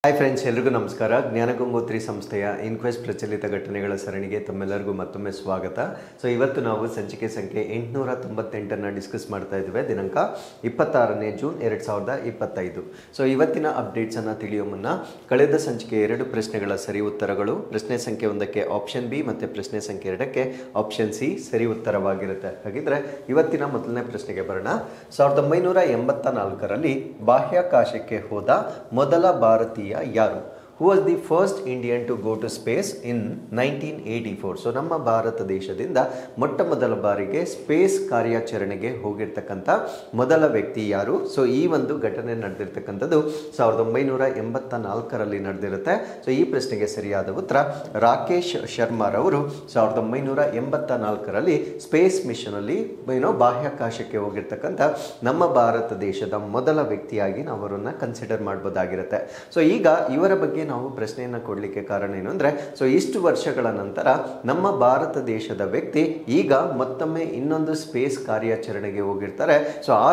Hi friends, ಎಲ್ರಿಗೂ ನಮಸ್ಕಾರ. ಜ್ಞಾನಗಂಗೋತ್ರಿ ಸಂಸ್ಥೆಯ ಇನ್ಕ್ವೆಸ್ಟ್ ಪ್ರಚಲಿತ ಘಟನೆಗಳ ಸರಣಿಗೆ ತಮ್ಮೆಲ್ಲರಿಗೂ ಮತ್ತೊಮ್ಮೆ ಸ್ವಾಗತ. ಸೊ ಇವತ್ತು ನಾವು ಸಂಚಿಕೆ ಸಂಖ್ಯೆ 898 ಡಿಸ್ಕಸ್ ಮಾಡ್ತಾ ಇದ್ದೇವೆ. ದಿನಾಂಕ 26ನೇ ಜೂನ್ 2025. ಸೊ ಇವತ್ತಿನ ಅಪ್ಡೇಟ್ಸನ್ನು ತಿಳಿಯೋ ಮುನ್ನ ಕಳೆದ ಸಂಚಿಕೆ 2 ಪ್ರಶ್ನೆಗಳ ಸರಿ ಉತ್ತರಗಳು, ಪ್ರಶ್ನೆ ಸಂಖ್ಯೆ 1ಕ್ಕೆ ಆಪ್ಷನ್ ಬಿ ಮತ್ತು ಪ್ರಶ್ನೆ ಸಂಖ್ಯೆ 2ಕ್ಕೆ ಆಪ್ಷನ್ ಸಿ ಸರಿ ಉತ್ತರವಾಗಿರುತ್ತೆ. ಹಾಗಿದ್ರೆ ಇವತ್ತಿನ ಮೊದಲನೇ ಪ್ರಶ್ನೆಗೆ ಬರೋಣ. 1984ರಲ್ಲಿ ಬಾಹ್ಯಾಕಾಶಕ್ಕೆ ಹೋದ ಮೊದಲ ಭಾರತೀಯ ಯಾರು? Who was the first Indian to go to space in 1984? So ನಮ್ಮ ಭಾರತ ದೇಶದಿಂದ ಮೊಟ್ಟ ಮೊದಲ ಬಾರಿಗೆ ಸ್ಪೇಸ್ ಕಾರ್ಯಾಚರಣೆಗೆ ಹೋಗಿರ್ತಕ್ಕಂಥ ಮೊದಲ ವ್ಯಕ್ತಿ ಯಾರು? ಸೊ ಈ ಒಂದು ಘಟನೆ ನಡೆದಿರ್ತಕ್ಕಂಥದ್ದು 1984ರಲ್ಲಿ ನಡೆದಿರುತ್ತೆ. ಸೊ ಈ ಪ್ರಶ್ನೆಗೆ ಸರಿಯಾದ ಉತ್ತರ ರಾಕೇಶ್ ಶರ್ಮಾರವರು 1984ರಲ್ಲಿ ಸ್ಪೇಸ್ ಮಿಷನ್ ಅಲ್ಲಿ ಬಾಹ್ಯಾಕಾಶಕ್ಕೆ ಹೋಗಿರ್ತಕ್ಕಂಥ ನಮ್ಮ ಭಾರತ ದೇಶದ ಮೊದಲ ವ್ಯಕ್ತಿಯಾಗಿ ನಾವು ಅವರನ್ನ ಕನ್ಸಿಡರ್ ಮಾಡಬಹುದಾಗಿರುತ್ತೆ. ಸೊ ಈಗ ಇವರ ಬಗ್ಗೆ ನಾವು ಪ್ರಶ್ನೆಯನ್ನು ಕೊಡಲಿಕ್ಕೆ ಕಾರಣ ಏನು ಅಂದರೆ, ಸೊ ಇಷ್ಟು ವರ್ಷಗಳ ನಂತರ ನಮ್ಮ ಭಾರತ ದೇಶದ ವ್ಯಕ್ತಿ ಈಗ ಮತ್ತೊಮ್ಮೆ ಇನ್ನೊಂದು ಸ್ಪೇಸ್ ಕಾರ್ಯಾಚರಣೆಗೆ ಹೋಗಿರ್ತಾರೆ. ಸೊ ಆ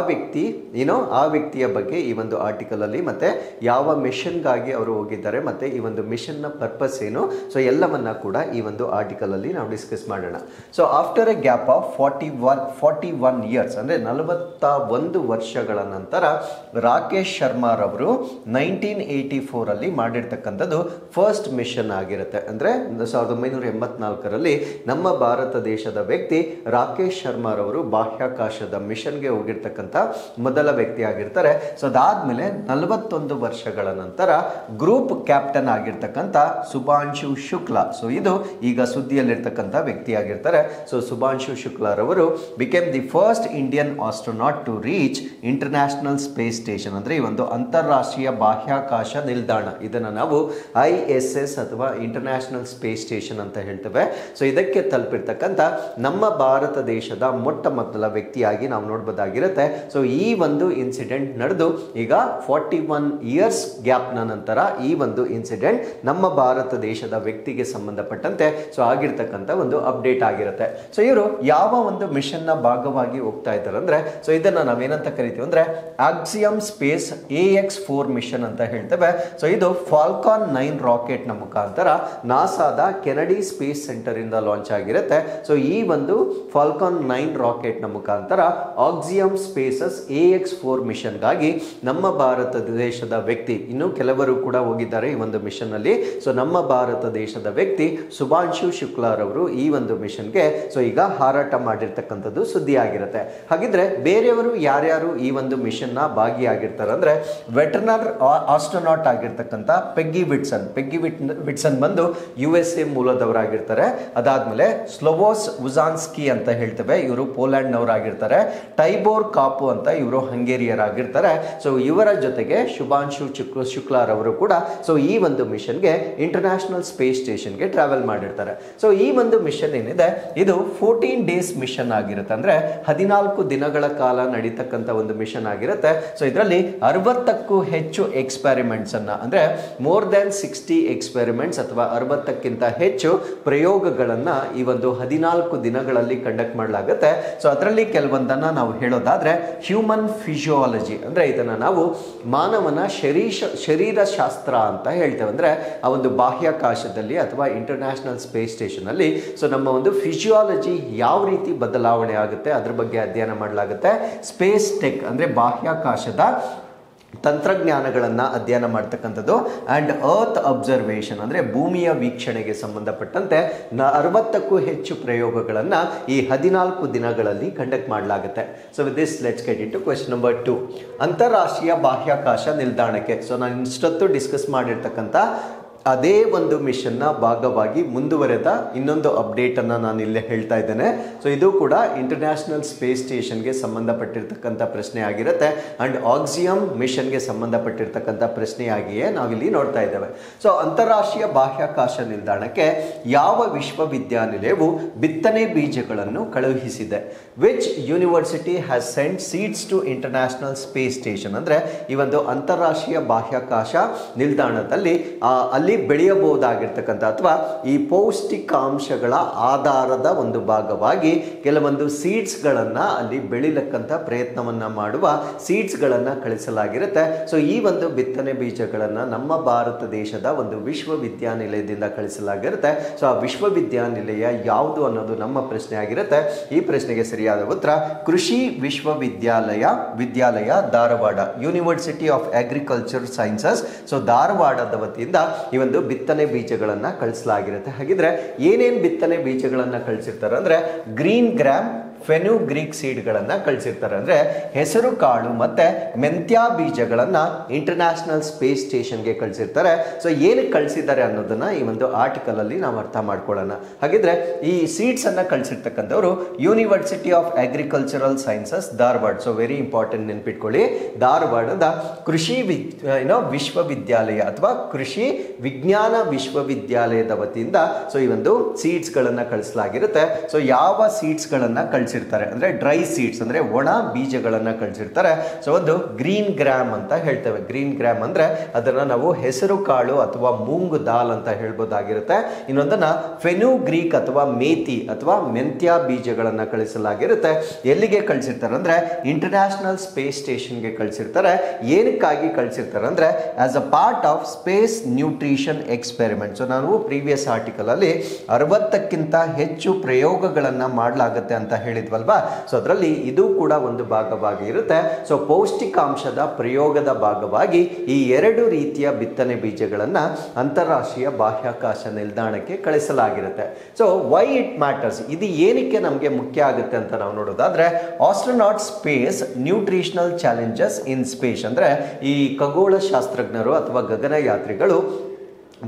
ವ್ಯಕ್ತಿಯ ಬಗ್ಗೆ ಈ ಒಂದು ಆರ್ಟಿಕಲ್ ಅಲ್ಲಿ ಮತ್ತೆ ಯಾವ ಮಿಷನ್ಗಾಗಿ ಅವರು ಹೋಗಿದ್ದಾರೆ ಮತ್ತೆ ಈ ಒಂದು ಮಿಷನ್ನ ಪರ್ಪಸ್ ಏನು, ಸೊ ಎಲ್ಲವನ್ನ ಕೂಡ ಈ ಒಂದು ಆರ್ಟಿಕಲ್ ಅಲ್ಲಿ ನಾವು ಡಿಸ್ಕಸ್ ಮಾಡೋಣ. So after A gap of 41 years ಅಂದ್ರೆ 41 ವರ್ಷಗಳ ನಂತರ ರಾಕೇಶ್ ಶರ್ಮಾರವರು 1984 ಅಲ್ಲಿ ಮಾಡಿರ್ತಕ್ಕಂಥದ್ದು ಫಸ್ಟ್ ಮಿಷನ್ ಆಗಿರುತ್ತೆ. ಅಂದ್ರೆ 1984ರಲ್ಲಿ ನಮ್ಮ ಭಾರತ ದೇಶದ ವ್ಯಕ್ತಿ ರಾಕೇಶ್ ಶರ್ಮಾರವರು ಬಾಹ್ಯಾಕಾಶದ ಮಿಷನ್ಗೆ ಹೋಗಿರ್ತಕ್ಕಂಥ ಮೊದಲ ವ್ಯಕ್ತಿ ಆಗಿರ್ತಾರೆ. ಸೊ ಅದಾದ್ಮೇಲೆ 41 ವರ್ಷಗಳ ನಂತರ ಗ್ರೂಪ್ ಕ್ಯಾಪ್ಟನ್ ಆಗಿರ್ತಕ್ಕಂಥ ಸುಭಾಂಶು ಶುಕ್ಲಾ, ಸೊ ಇದು ಈಗ ಸುದ್ದಿಯಲ್ಲಿರ್ತಕ್ಕಂಥ ವ್ಯಕ್ತಿ ಆಗಿರ್ತಾರೆ. ಸೊ ಸುಭಾಂಶು ಶುಕ್ಲಾರವರು became the first Indian astronaut to reach international space station, ಅಂದ್ರೆ ಈ ಒಂದು ಅಂತಾರಾಷ್ಟ್ರೀಯ ಬಾಹ್ಯಾಕಾಶ ನಿಲ್ದಾಣ, ಇದನ್ನ ನಾವು ISS ಅಥವಾ ಇಂಟರ್ನ್ಯಾಷನಲ್ ಸ್ಪೇಸ್ ಸ್ಟೇಷನ್ ಅಂತ ಹೇಳ್ತೇವೆ. ಸೊ ಇದಕ್ಕೆ ತಲುಪಿರ್ತಕ್ಕಂಥ ನಮ್ಮ ಭಾರತ ದೇಶದ ಮೊಟ್ಟ ಮೊದಲ ವ್ಯಕ್ತಿಯಾಗಿ ನಾವು ನೋಡಬಹುದಾಗಿರುತ್ತೆ. ಸೊ ಈ ಒಂದು ಇನ್ಸಿಡೆಂಟ್ ನಡೆದು ಈಗ 41 ಇಯರ್ಸ್ ಗ್ಯಾಪ್ನ ನಂತರ ಈ ಒಂದು ಇನ್ಸಿಡೆಂಟ್ ನಮ್ಮ ಭಾರತ ದೇಶದ ವ್ಯಕ್ತಿಗೆ ಸಂಬಂಧಪಟ್ಟಂತೆ ಸೊ ಆಗಿರ್ತಕ್ಕಂಥ ಒಂದು ಅಪ್ಡೇಟ್ ಆಗಿರುತ್ತೆ. ಸೊ ಇವರು ಯಾವ ಒಂದು ಮಿಷನ್ ನ ಭಾಗವಾಗಿ ಹೋಗ್ತಾ ಇದ್ದಾರೆ ಅಂದ್ರೆ, ಸೊ ಇದನ್ನ ನಾವೇನಂತ ಕರಿತೀವಿ ಅಂದ್ರೆ ಆಕ್ಸಿಯಮ್ ಸ್ಪೇಸ್ AX4 ಮಿಷನ್ ಅಂತ ಹೇಳ್ತೇವೆ. ಸೊ ಇದು ಫಾಲ್ಕಾನ್ 9 ರಾಕೆಟ್ ನ ಮುಖಾಂತರ ನಾಸಾದ ಕೆನಡಿ ಸ್ಪೇಸ್ ಸೆಂಟರ್ ಇಂದ ಲಾಂಚ್ ಆಗಿರುತ್ತೆ. ಸೊ ಈ ಒಂದು ಫಾಲ್ಕಾನ್ 9 ರಾಕೆಟ್ ನ ಮುಖಾಂತರ ಆಕ್ಸಿಯಮ್ ಸ್ಪೇಸಸ್ AX4 ಮಿಷನ್ ಗಾಗಿ ನಮ್ಮ ಭಾರತ ದೇಶದ ವ್ಯಕ್ತಿ, ಇನ್ನು ಕೆಲವರು ಕೂಡ ಹೋಗಿದ್ದಾರೆ ಈ ಒಂದು ಮಿಷನ್ ಅಲ್ಲಿ. ಸೊ ನಮ್ಮ ಭಾರತ ದೇಶದ ವ್ಯಕ್ತಿ ಸುಭಾಂಶು ಶುಕ್ಲಾರವರು ಈ ಒಂದು ಮಿಷನ್ಗೆ ಸೊ ಈಗ ಹಾರಾಟ ಮಾಡಿರ್ತಕ್ಕಂಥದ್ದು ಸುದ್ದಿ ಆಗಿರುತ್ತೆ. ಹಾಗಿದ್ರೆ ಬೇರೆಯವರು ಯಾರ್ಯಾರು ಈ ಒಂದು ಮಿಷನ್ ನ ಭಾಗಿಯಾಗಿರ್ತಾರೆ ಅಂದ್ರೆ, ವೆಟರ್ನರ್ ಆಸ್ಟ್ರೋನಾಟ್ ಆಗಿರ್ತಕ್ಕಂಥ ಪೆಗ್ಗಿ ವಿಟ್ಸನ್ ಬಂದು USA ಮೂಲದವರಾಗಿರ್ತಾರೆ. ಅದಾದ್ಮೇಲೆ ಸ್ಲೋವೋಸ್ ವುಜಾನ್ಸ್ಕಿ ಅಂತ ಹೇಳ್ತೇವೆ, ಇವರು ಪೋಲ್ಯಾಂಡ್ ನವರಾಗಿರ್ತಾರೆ. ಟೈಬೋರ್ ಕಾಪು ಅಂತ ಇವರು ಹಂಗೇರಿಯರ್ ಆಗಿರ್ತಾರೆ. ಸೊ ಇವರ ಜೊತೆಗೆ ಶುಭಾಂಶು ಶುಕ್ಲಾರವರು ಕೂಡ ಸೊ ಈ ಒಂದು ಮಿಷನ್ಗೆ ಇಂಟರ್ನ್ಯಾಷನಲ್ ಸ್ಪೇಸ್ ಸ್ಟೇಷನ್ಗೆ ಟ್ರಾವೆಲ್ ಮಾಡಿರ್ತಾರೆ. ಸೊ ಈ ಒಂದು ಮಿಷನ್ ಏನಿದೆ ಇದು 14 ಡೇಸ್ ಮಿಷನ್ ಆಗಿರುತ್ತೆ, ಅಂದ್ರೆ 14 ದಿನಗಳ ಕಾಲ ನಡೀತಕ್ಕಂಥ ಒಂದು ಮಿಷನ್ ಆಗಿರುತ್ತೆ. ಸೊ ಇದರಲ್ಲಿ 60ಕ್ಕೂ ಹೆಚ್ಚು ಎಕ್ಸ್ಪೆರಿಮೆಂಟ್ಸ್ ಅನ್ನ, ಅಂದ್ರೆ ಮೋರ್ ದೆನ್ 60 ಎಕ್ಸ್ಪೆರಿಮೆಂಟ್ಸ್ ಅಥವಾ 60ಕ್ಕಿಂತ ಹೆಚ್ಚು ಪ್ರಯೋಗಗಳನ್ನ ಈ ಒಂದು 14 ದಿನಗಳಲ್ಲಿ ಕಂಡಕ್ಟ್ ಮಾಡಲಾಗುತ್ತೆ. ಸೊ ಅದರಲ್ಲಿ ಕೆಲವೊಂದನ್ನ ನಾವು ಹೇಳೋದಾದ್ರೆ ಹ್ಯೂಮನ್ ಫಿಸಿಯಾಲಜಿ, ಅಂದ್ರೆ ಇದನ್ನ ನಾವು ಮಾನವನ ಶರೀರ ಶಾಸ್ತ್ರ ಅಂತ ಹೇಳ್ತೇವೆ. ಅಂದ್ರೆ ಆ ಒಂದು ಬಾಹ್ಯಾಕಾಶದಲ್ಲಿ ಅಥವಾ ಇಂಟರ್ನ್ಯಾಷನಲ್ ಸ್ಪೇಸ್ ಸ್ಟೇಷನ್ ಅಲ್ಲಿ ಸೊ ನಮ್ಮ ಒಂದು ಫಿಸಿಯಾಲಜಿ ಯಾವ ರೀತಿ ಬದಲಾವಣೆ ಆಗುತ್ತೆ ಅದ್ರ ಬಗ್ಗೆ ಅಧ್ಯಯನ ಮಾಡಲಾಗುತ್ತೆ. ಸ್ಪೇಸ್ ಟೆಕ್ ಅಂದ್ರೆ ಬಾಹ್ಯಾಕಾಶದ ತಂತ್ರಜ್ಞಾನಗಳನ್ನು ಅಧ್ಯಯನ ಮಾಡ್ತಕ್ಕಂಥದ್ದು ಅಂಡ್ ಅರ್ತ್ ಅಬ್ಸರ್ವೇಷನ್ ಅಂದ್ರೆ ಭೂಮಿಯ ವೀಕ್ಷಣೆಗೆ ಸಂಬಂಧಪಟ್ಟಂತೆ 60ಕ್ಕೂ ಹೆಚ್ಚು ಪ್ರಯೋಗಗಳನ್ನು ಈ 14 ದಿನಗಳಲ್ಲಿ ಕಂಡಕ್ಟ್ ಮಾಡಲಾಗುತ್ತೆ. So with this let's get into question number 2. ಅಂತಾರಾಷ್ಟ್ರೀಯ ಬಾಹ್ಯಾಕಾಶ ನಿಲ್ದಾಣಕ್ಕೆ, ಸೊ ನಾನು ಇಷ್ಟೊತ್ತು ಡಿಸ್ಕಸ್ ಮಾಡಿರ್ತಕ್ಕಂಥ ಅದೇ ಒಂದು ಮಿಷನ್ನ ಭಾಗವಾಗಿ ಮುಂದುವರೆದ ಇನ್ನೊಂದು ಅಪ್ಡೇಟ್ ಅನ್ನ ನಾನು ಇಲ್ಲೇ ಹೇಳ್ತಾ ಇದ್ದೇನೆ. ಸೊ ಇದು ಕೂಡ ಇಂಟರ್ನ್ಯಾಷನಲ್ ಸ್ಪೇಸ್ ಸ್ಟೇಷನ್ಗೆ ಸಂಬಂಧಪಟ್ಟಿರ್ತಕ್ಕಂಥ ಪ್ರಶ್ನೆ ಆಗಿರುತ್ತೆ ಅಂಡ್ ಆಕ್ಸಿಯಮ್ ಮಿಷನ್ಗೆ ಸಂಬಂಧಪಟ್ಟಿರ್ತಕ್ಕಂಥ ಪ್ರಶ್ನೆಯಾಗಿಯೇ ನಾವಿಲ್ಲಿ ನೋಡ್ತಾ ಇದ್ದೇವೆ. ಸೊ ಅಂತಾರಾಷ್ಟ್ರೀಯ ಬಾಹ್ಯಾಕಾಶ ನಿಲ್ದಾಣಕ್ಕೆ ಯಾವ ವಿಶ್ವವಿದ್ಯಾನಿಲಯವು ಬಿತ್ತನೆ ಬೀಜಗಳನ್ನು ಕಳುಹಿಸಿದೆ? Which university has sent seeds to international space station, ಅಂದ್ರೆ ಈ ಒಂದು ಅಂತಾರಾಷ್ಟ್ರೀಯ ಬಾಹ್ಯಾಕಾಶ ನಿಲ್ದಾಣದಲ್ಲಿ ಅಲ್ಲಿ ಅಲ್ಲಿ ಬೆಳೆಯಬಹುದಾಗಿರ್ತಕ್ಕಂಥ ಅಥವಾ ಈ ಪೌಷ್ಟಿಕಾಂಶಗಳ ಆಧಾರದ ಒಂದು ಭಾಗವಾಗಿ ಕೆಲವೊಂದು ಸೀಡ್ಸ್ಗಳನ್ನು ಅಲ್ಲಿ ಬೆಳಿಲಕ್ಕಂಥ ಪ್ರಯತ್ನವನ್ನ ಮಾಡುವ ಸೀಡ್ಸ್ಗಳನ್ನು ಕಳಿಸಲಾಗಿರುತ್ತೆ. ಸೊ ಈ ಒಂದು ಬಿತ್ತನೆ ಬೀಜಗಳನ್ನು ನಮ್ಮ ಭಾರತ ದೇಶದ ಒಂದು ವಿಶ್ವವಿದ್ಯಾನಿಲಯದಿಂದ ಕಳಿಸಲಾಗಿರುತ್ತೆ. ಸೊ ಆ ವಿಶ್ವವಿದ್ಯಾನಿಲಯ ಯಾವುದು ಅನ್ನೋದು ನಮ್ಮ ಪ್ರಶ್ನೆ ಆಗಿರುತ್ತೆ. ಈ ಪ್ರಶ್ನೆಗೆ ಸರಿಯಾದ ಉತ್ತರ Krishi Vidyalaya Dharwad, university of agriculture sciences. So ಧಾರವಾಡದ ವತಿಯಿಂದ ಈ ಒಂದು ಬಿತ್ತನೆ ಬೀಜಗಳನ್ನು ಕಳಿಸಲಾಗಿರುತ್ತೆ. ಹಾಗಿದ್ರೆ ಏನೇನು ಬಿತ್ತನೆ ಬೀಜಗಳನ್ನು ಕಳಿಸಿರ್ತಾರೆ ಅಂದ್ರೆ ಗ್ರೀನ್ ಗ್ರಾಮ್, ಫೆನುಗ್ರೀಕ್ ಸೀಡ್ಗಳನ್ನು ಕಳಿಸಿರ್ತಾರೆ. ಅಂದರೆ ಹೆಸರು ಕಾಳು ಮತ್ತು ಮೆಂತ್ಯ ಬೀಜಗಳನ್ನು ಇಂಟರ್ನ್ಯಾಷನಲ್ ಸ್ಪೇಸ್ ಸ್ಟೇಷನ್ಗೆ ಕಳಿಸಿರ್ತಾರೆ. ಸೊ ಏನಕ್ಕೆ ಕಳಿಸಿದ್ದಾರೆ ಅನ್ನೋದನ್ನು ಈ ಒಂದು ಆರ್ಟಿಕಲಲ್ಲಿ ನಾವು ಅರ್ಥ ಮಾಡ್ಕೊಳ್ಳೋಣ. ಹಾಗಿದ್ರೆ ಈ ಸೀಡ್ಸನ್ನು ಕಳಿಸಿರ್ತಕ್ಕಂಥವ್ರು university of agricultural sciences Dharwad. So very important ನೆನ್ಪಿಟ್ಕೊಳ್ಳಿ, ಧಾರವಾಡದ ಕೃಷಿ ವಿಶ್ವವಿದ್ಯಾಲಯ ಅಥವಾ ಕೃಷಿ ವಿಜ್ಞಾನ ವಿಶ್ವವಿದ್ಯಾಲಯದ ವತಿಯಿಂದ ಸೊ ಈ ಒಂದು ಸೀಡ್ಸ್ಗಳನ್ನು ಕಳಿಸಲಾಗಿರುತ್ತೆ. ಸೊ ಯಾವ ಸೀಡ್ಸ್ಗಳನ್ನು ಕಳಿಸಿರ್ತಾರೆ ಅಂದ್ರೆ ಡ್ರೈ ಸೀಡ್ಸ್ ಅಂದ್ರೆ ಒಣ ಬೀಜಗಳನ್ನು ಕಳಿಸಿರ್ತಾರೆ. ಸೊ ಒಂದು ಗ್ರೀನ್ ಗ್ರಾಮ್ ಅಂತ ಹೇಳ್ತೇವೆ. ಗ್ರೀನ್ ಗ್ರಾಮ್ ಅಂದ್ರೆ ಅದನ್ನ ನಾವು ಹೆಸರು ಕಾಳು ಅಥವಾ ಮೂಂಗ್ ದಾಲ್ ಅಂತ ಹೇಳ್ಬೋದಾಗಿರುತ್ತೆ. ಇನ್ನೊಂದನ್ನ ಫೆನುಗ್ರೀಕ್ ಅಥವಾ ಮೇಥಿ ಅಥವಾ ಮೆಂತ್ಯ ಬೀಜಗಳನ್ನು ಕಳಿಸಲಾಗಿರುತ್ತೆ. ಎಲ್ಲಿಗೆ ಕಳಿಸಿರ್ತಾರೆ ಅಂದ್ರೆ ಇಂಟರ್ನ್ಯಾಷನಲ್ ಸ್ಪೇಸ್ ಸ್ಟೇಷನ್ಗೆ ಕಳಿಸಿರ್ತಾರೆ. ಏನಕ್ಕಾಗಿ ಕಳಿಸಿರ್ತಾರೆ ಅಂದ್ರೆ as a part of space nutrition experiment. So ನಾವು ಪ್ರೀವಿಯಸ್ ಆರ್ಟಿಕಲ್ ಅಲ್ಲಿ 60ಕ್ಕಿಂತ ಹೆಚ್ಚು ಪ್ರಯೋಗಗಳನ್ನು ಮಾಡಲಾಗುತ್ತೆ ಅಂತ ಹೇಳಿದ್ವಲ್ವಾ. ಸೊ ಅದರಲ್ಲಿ ಇದು ಕೂಡ ಒಂದು ಭಾಗವಾಗಿ ಇರುತ್ತೆ. ಸೊ ಪೌಷ್ಟಿಕಾಂಶದ ಪ್ರಯೋಗದ ಭಾಗವಾಗಿ ಈ 2 ರೀತಿಯ ಬಿತ್ತನೆ ಬೀಜಗಳನ್ನು ಅಂತಾರಾಷ್ಟ್ರೀಯ ಬಾಹ್ಯಾಕಾಶ ನಿಲ್ದಾಣಕ್ಕೆ ಕಳಿಸಲಾಗಿರುತ್ತೆ. ಸೊ ವೈ ಇಟ್ ಮ್ಯಾಟರ್ಸ್, ಇದು ಏನಕ್ಕೆ ನಮಗೆ ಮುಖ್ಯ ಆಗುತ್ತೆ ಅಂತ ನಾವು ನೋಡೋದಾದ್ರೆ astronaut space nutritional challenges in space ಅಂದ್ರೆ ಈ ಖಗೋಳ ಶಾಸ್ತ್ರಜ್ಞರು ಅಥವಾ ಗಗನಯಾತ್ರಿಗಳು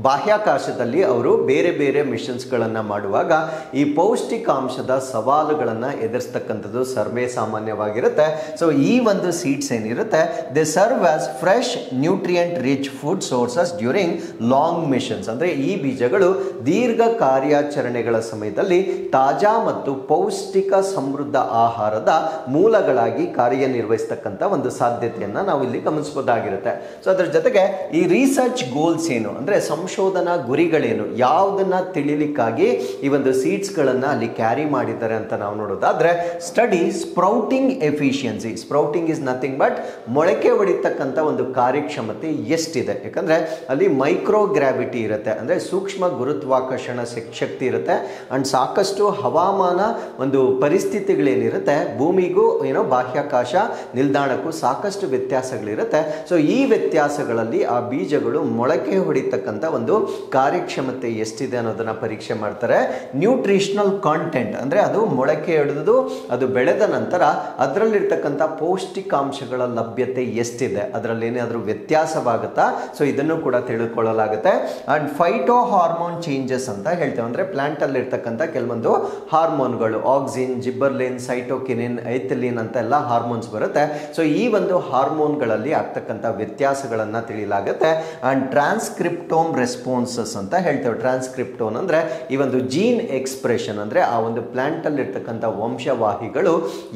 ಬಾಹ್ಯಾಕಾಶದಲ್ಲಿ ಅವರು ಬೇರೆ ಬೇರೆ ಮಿಷನ್ಸ್ಗಳನ್ನು ಮಾಡುವಾಗ ಈ ಪೌಷ್ಟಿಕಾಂಶದ ಸವಾಲುಗಳನ್ನು ಎದುರಿಸ್ತಕ್ಕಂಥದ್ದು ಸರ್ವೇ ಸಾಮಾನ್ಯವಾಗಿರುತ್ತೆ. ಸೊ ಈ ಒಂದು ಸೀಡ್ಸ್ ಏನಿರುತ್ತೆ they serve as fresh nutrient rich food sources during long missions. ಅಂದರೆ ಈ ಬೀಜಗಳು ದೀರ್ಘ ಕಾರ್ಯಾಚರಣೆಗಳ ಸಮಯದಲ್ಲಿ ತಾಜಾ ಮತ್ತು ಪೌಷ್ಟಿಕ ಸಮೃದ್ಧ ಆಹಾರದ ಮೂಲಗಳಾಗಿ ಕಾರ್ಯನಿರ್ವಹಿಸ್ತಕ್ಕಂಥ ಒಂದು ಸಾಧ್ಯತೆಯನ್ನು ನಾವು ಇಲ್ಲಿ ಗಮನಿಸಬಹುದಾಗಿರುತ್ತೆ. ಸೊ ಅದರ ಜೊತೆಗೆ ಈ ರಿಸರ್ಚ್ ಗೋಲ್ಸ್ ಏನು ಅಂದರೆ ಸಂಶೋಧನಾ ಗುರಿಗಳೇನು, ಯಾವುದನ್ನ ತಿಳಿಲಿಕ್ಕಾಗಿ ಈ ಒಂದು ಸೀಡ್ಸ್ಗಳನ್ನು ಅಲ್ಲಿ ಕ್ಯಾರಿ ಮಾಡಿದ್ದಾರೆ ಅಂತ ನಾವು ನೋಡೋದಾದ್ರೆ study sprouting efficiency. Sprouting is nothing but ಮೊಳಕೆ ಹೊಡಿತಕ್ಕಂಥ ಒಂದು ಕಾರ್ಯಕ್ಷಮತೆ ಎಷ್ಟಿದೆ. ಯಾಕಂದ್ರೆ ಅಲ್ಲಿ ಮೈಕ್ರೋ ಗ್ರಾವಿಟಿ ಇರುತ್ತೆ, ಅಂದ್ರೆ ಸೂಕ್ಷ್ಮ ಗುರುತ್ವಾಕರ್ಷಣ ಶಕ್ತಿ ಇರುತ್ತೆ. ಅಂಡ್ ಸಾಕಷ್ಟು ಹವಾಮಾನ ಒಂದು ಪರಿಸ್ಥಿತಿಗಳೇನಿರುತ್ತೆ, ಭೂಮಿಗೂ ಬಾಹ್ಯಾಕಾಶ ನಿಲ್ದಾಣಕ್ಕೂ ಸಾಕಷ್ಟು ವ್ಯತ್ಯಾಸಗಳಿರುತ್ತೆ. ಸೊ ಈ ವ್ಯತ್ಯಾಸಗಳಲ್ಲಿ ಆ ಬೀಜಗಳು ಮೊಳಕೆ ಹೊಡಿತಕ್ಕಂಥ ಒಂದು ಕಾರ್ಯಕ್ಷಮತೆ ಎಷ್ಟಿದೆ ಅನ್ನೋದನ್ನ ಪರೀಕ್ಷೆ ಮಾಡ್ತಾರೆ. ನ್ಯೂಟ್ರಿಷನಲ್ ಕಾಂಟೆಂಟ್ ಅಂದ್ರೆ ಅದು ಮೊಳಕೆ ಹಿಡಿದು ಅದು ಬೆಳೆದ ನಂತರ ಅದರಲ್ಲಿರ್ತಕ್ಕಂಥ ಪೌಷ್ಟಿಕಾಂಶಗಳ ಲಭ್ಯತೆ ಎಷ್ಟಿದೆ, ಅದರಲ್ಲಿ ಏನಾದರೂ ವ್ಯತ್ಯಾಸವಾಗುತ್ತಾ, ಸೊ ಇದನ್ನು ಕೂಡ ತಿಳ್ಕೊಳ್ಳಲಾಗುತ್ತೆ. ಅಂಡ್ ಫೈಟೋ ಹಾರ್ಮೋನ್ ಚೇಂಜಸ್ ಅಂತ ಹೇಳ್ತೇವೆ. ಅಂದ್ರೆ ಪ್ಲಾಂಟ್ ಅಲ್ಲಿ ಇರ್ತಕ್ಕಂಥ ಕೆಲವೊಂದು ಹಾರ್ಮೋನ್ಗಳು ಆಕ್ಸಿನ್, ಜಿಬ್ಬರ್ಲಿನ್, ಸೈಟೋಕಿನಿನ್, ಐಥಿಲಿನ್ ಅಂತ ಎಲ್ಲ ಹಾರ್ಮೋನ್ಸ್ ಬರುತ್ತೆ. ಸೊ ಈ ಒಂದು ಹಾರ್ಮೋನ್ಗಳಲ್ಲಿ ಆಗ್ತಕ್ಕಂಥ ವ್ಯತ್ಯಾಸಗಳನ್ನ ತಿಳಿಯಲಾಗುತ್ತೆ. ಅಂಡ್ ಟ್ರಾನ್ಸ್ಕ್ರಿಪ್ಟೋಮ್ ರೆಸ್ಪಾನ್ಸಸ್ ಅಂತ ಹೇಳ್ತೇವೆ. ಟ್ರಾನ್ಸ್ಕ್ರಿಪ್ಟೋನ್ ಅಂದ್ರೆ ಈ ಒಂದು ಜೀನ್ ಎಕ್ಸ್ಪ್ರೆಷನ್ ಅಂದ್ರೆ ಆ ಒಂದು ಪ್ಲಾಂಟ್ ಅಲ್ಲಿ ಇರ್ತಕ್ಕಂಥ ವಂಶವಾಹಿಗಳು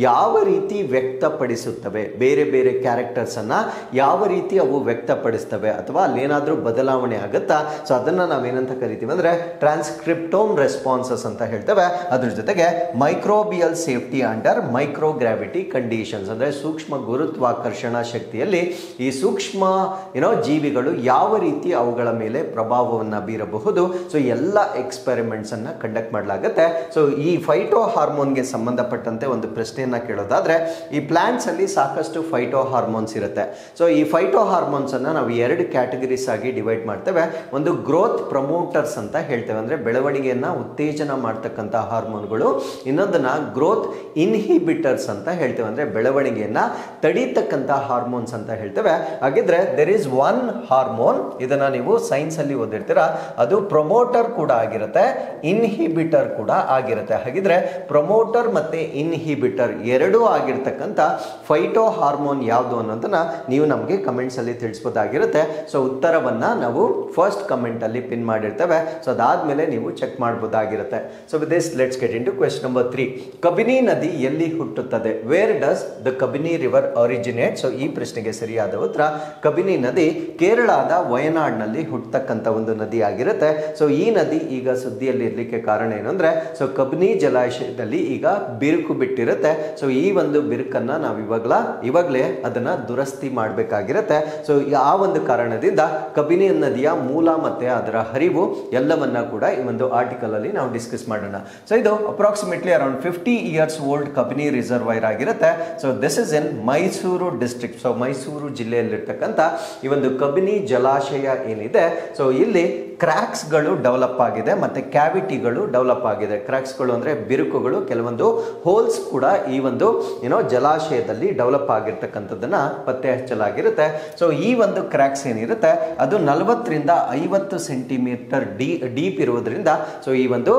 ಯಾವ ರೀತಿ ವ್ಯಕ್ತಪಡಿಸುತ್ತವೆ, ಬೇರೆ ಬೇರೆ ಕ್ಯಾರೆಕ್ಟರ್ಸ್ ಅನ್ನ ಯಾವ ರೀತಿ ಅವು ವ್ಯಕ್ತಪಡಿಸ್ತವೆ ಅಥವಾ ಅಲ್ಲೇನಾದ್ರೂ ಬದಲಾವಣೆ ಆಗುತ್ತಾ, ಸೊ ಅದನ್ನ ನಾವೇನಂತ ಕರಿತೀವಿ ಅಂದ್ರೆ ಟ್ರಾನ್ಸ್ಕ್ರಿಪ್ಟೋಮ್ ರೆಸ್ಪಾನ್ಸಸ್ ಅಂತ ಹೇಳ್ತೇವೆ. ಅದ್ರ ಜೊತೆಗೆ microbial safety under microgravity conditions ಅಂದ್ರೆ ಸೂಕ್ಷ್ಮ ಗುರುತ್ವಾಕರ್ಷಣ ಶಕ್ತಿಯಲ್ಲಿ ಈ ಸೂಕ್ಷ್ಮ ಜೀವಿಗಳು ಯಾವ ರೀತಿ ಅವುಗಳ ಮೇಲೆ ಪ್ರಭಾವವನ್ನು ಬೀರಬಹುದು. ಸೊ ಎಲ್ಲ ಎಕ್ಸ್ಪೆರಿಮೆಂಟ್ಸ್ ಅನ್ನ ಕಂಡಕ್ಟ್ ಮಾಡಲಾಗುತ್ತೆ. ಸೊ ಈ ಫೈಟೋ ಹಾರ್ಮೋನ್ಗೆ ಸಂಬಂಧಪಟ್ಟಂತೆ ಒಂದು ಪ್ರಶ್ನೆಯನ್ನ ಕೇಳೋದಾದ್ರೆ ಈ ಪ್ಲಾಂಟ್ಸ್ ಅಲ್ಲಿ ಸಾಕಷ್ಟು ಫೈಟೋ ಹಾರ್ಮೋನ್ಸ್ ಇರುತ್ತೆ. ಸೊ ಈ ಫೈಟೋ ಹಾರ್ಮೋನ್ಸ್ ಅನ್ನ ನಾವು 2 ಕ್ಯಾಟಗರೀಸ್ ಆಗಿ ಡಿವೈಡ್ ಮಾಡ್ತೇವೆ. ಒಂದು ಗ್ರೋತ್ ಪ್ರಮೋಟರ್ಸ್ ಅಂತ ಹೇಳ್ತೇವೆ, ಅಂದ್ರೆ ಬೆಳವಣಿಗೆಯನ್ನ ಉತ್ತೇಜನ ಮಾಡ್ತಕ್ಕಂಥ ಹಾರ್ಮೋನ್ಗಳು. ಇನ್ನೊಂದನ್ನ ಗ್ರೋತ್ ಇನ್ಹಿಬಿಟರ್ಸ್ ಅಂತ ಹೇಳ್ತೇವೆ, ಅಂದ್ರೆ ಬೆಳವಣಿಗೆಯನ್ನ ತಡೀತಕ್ಕಂಥ ಹಾರ್ಮೋನ್ಸ್ ಅಂತ ಹೇಳ್ತೇವೆ. ಹಾಗಿದ್ರೆ ದೇರ್ ಇಸ್ ಒನ್ ಹಾರ್ಮೋನ್, ಇದನ್ನ ನೀವು ಸೈನ್ಸ್ ಅಲ್ಲಿ ಓದಿರ್ತೀರಾ, ಅದು ಪ್ರಮೋಟರ್ ಕೂಡ ಆಗಿರುತ್ತೆ, ಇನ್ಹಿಬಿಟರ್ ಕೂಡ ಆಗಿರುತ್ತೆ. ಹಾಗಿದ್ರೆ ಪ್ರಮೋಟರ್ ಮತ್ತೆ ಇನ್ಹಿಬಿಟರ್ ಎರಡೂ ಆಗಿರ್ತಕ್ಕಂಥ ಫೈಟೋ ಹಾರ್ಮೋನ್ ಯಾವುದು ಅನ್ನೋದನ್ನ ನೀವು ನಮಗೆ ಕಮೆಂಟ್ಸ್ ಅಲ್ಲಿ ತಿಳಿಸಬಹುದಾಗಿರುತ್ತೆ. ಸೊ ಉತ್ತರವನ್ನ ನಾವು ಫಸ್ಟ್ ಕಮೆಂಟ್ ಅಲ್ಲಿ ಪಿನ್ ಮಾಡಿರ್ತೇವೆ. ಸೊ ಅದಾದ್ಮೇಲೆ ನೀವು ಚೆಕ್ ಮಾಡಬಹುದಾಗಿರುತ್ತೆ. So with this let's get into question number 3. Kabini ನದಿ ಎಲ್ಲಿ ಹುಟ್ಟುತ್ತದೆ? Where does the Kabini river originate? So ಈ ಪ್ರಶ್ನೆಗೆ ಸರಿಯಾದ ಉತ್ತರ ಕಬಿನಿ ನದಿ ಕೇರಳದ ವಯನಾಡ್ನಲ್ಲಿ ಹುಟ್ಟತಕ್ಕಂಥ ಹರಿತಕ್ಕಂಥ ಒಂದು ನದಿ ಆಗಿರುತ್ತೆ. ಸೊ ಈ ನದಿ ಈಗ ಸುದ್ದಿಯಲ್ಲಿ ಇರಲಿಕ್ಕೆ ಕಾರಣ ಏನು ಅಂದ್ರೆ, ಸೊ ಕಬಿನಿ ಜಲಾಶಯದಲ್ಲಿ ಈಗ ಬಿರುಕು ಬಿಟ್ಟಿರುತ್ತೆ. ಸೊ ಈ ಒಂದು ಬಿರುಕನ್ನ ನಾವು ಇವಾಗಲೇ ಅದನ್ನ ದುರಸ್ತಿ ಮಾಡಬೇಕಾಗಿರುತ್ತೆ. ಸೊ ಆ ಒಂದು ಕಾರಣದಿಂದ ಕಬಿನಿ ನದಿಯ ಮೂಲ ಮತ್ತೆ ಅದರ ಹರಿವು ಎಲ್ಲವನ್ನ ಕೂಡ ಈ ಒಂದು ಆರ್ಟಿಕಲ್ ಅಲ್ಲಿ ನಾವು ಡಿಸ್ಕಸ್ ಮಾಡೋಣ. ಸೊ ಇದು approximately around 50 years old Kabini reservoir ಆಗಿರುತ್ತೆ. So this is in Mysuru district. So Mysuru ಜಿಲ್ಲೆಯಲ್ಲಿರ್ತಕ್ಕಂಥ ಈ ಒಂದು ಕಬಿನಿ ಜಲಾಶಯ ಏನಿದೆ, ಸೊ ಇಲ್ಲಿ ಕ್ರ್ಯಾಕ್ಸ್ಗಳು ಡೆವಲಪ್ ಆಗಿದೆ ಮತ್ತೆ ಕ್ಯಾವಿಟಿಗಳು ಡೆವಲಪ್ ಆಗಿದೆ. ಕ್ರ್ಯಾಕ್ಸ್ಗಳು ಅಂದ್ರೆ ಬಿರುಕುಗಳು, ಕೆಲವೊಂದು ಹೋಲ್ಸ್ ಕೂಡ ಈ ಒಂದು ಜಲಾಶಯದಲ್ಲಿ ಡೆವಲಪ್ ಆಗಿರ್ತಕ್ಕಂಥದ್ದನ್ನ ಪತ್ತೆ ಹಚ್ಚಲಾಗಿರುತ್ತೆ. ಸೊ ಈ ಒಂದು ಕ್ರ್ಯಾಕ್ಸ್ ಏನಿರುತ್ತೆ ಅದು 40ರಿಂದ 50 ಸೆಂಟಿಮೀಟರ್ ಡೀಪ್ ಇರುವುದರಿಂದ ಸೊ ಈ ಒಂದು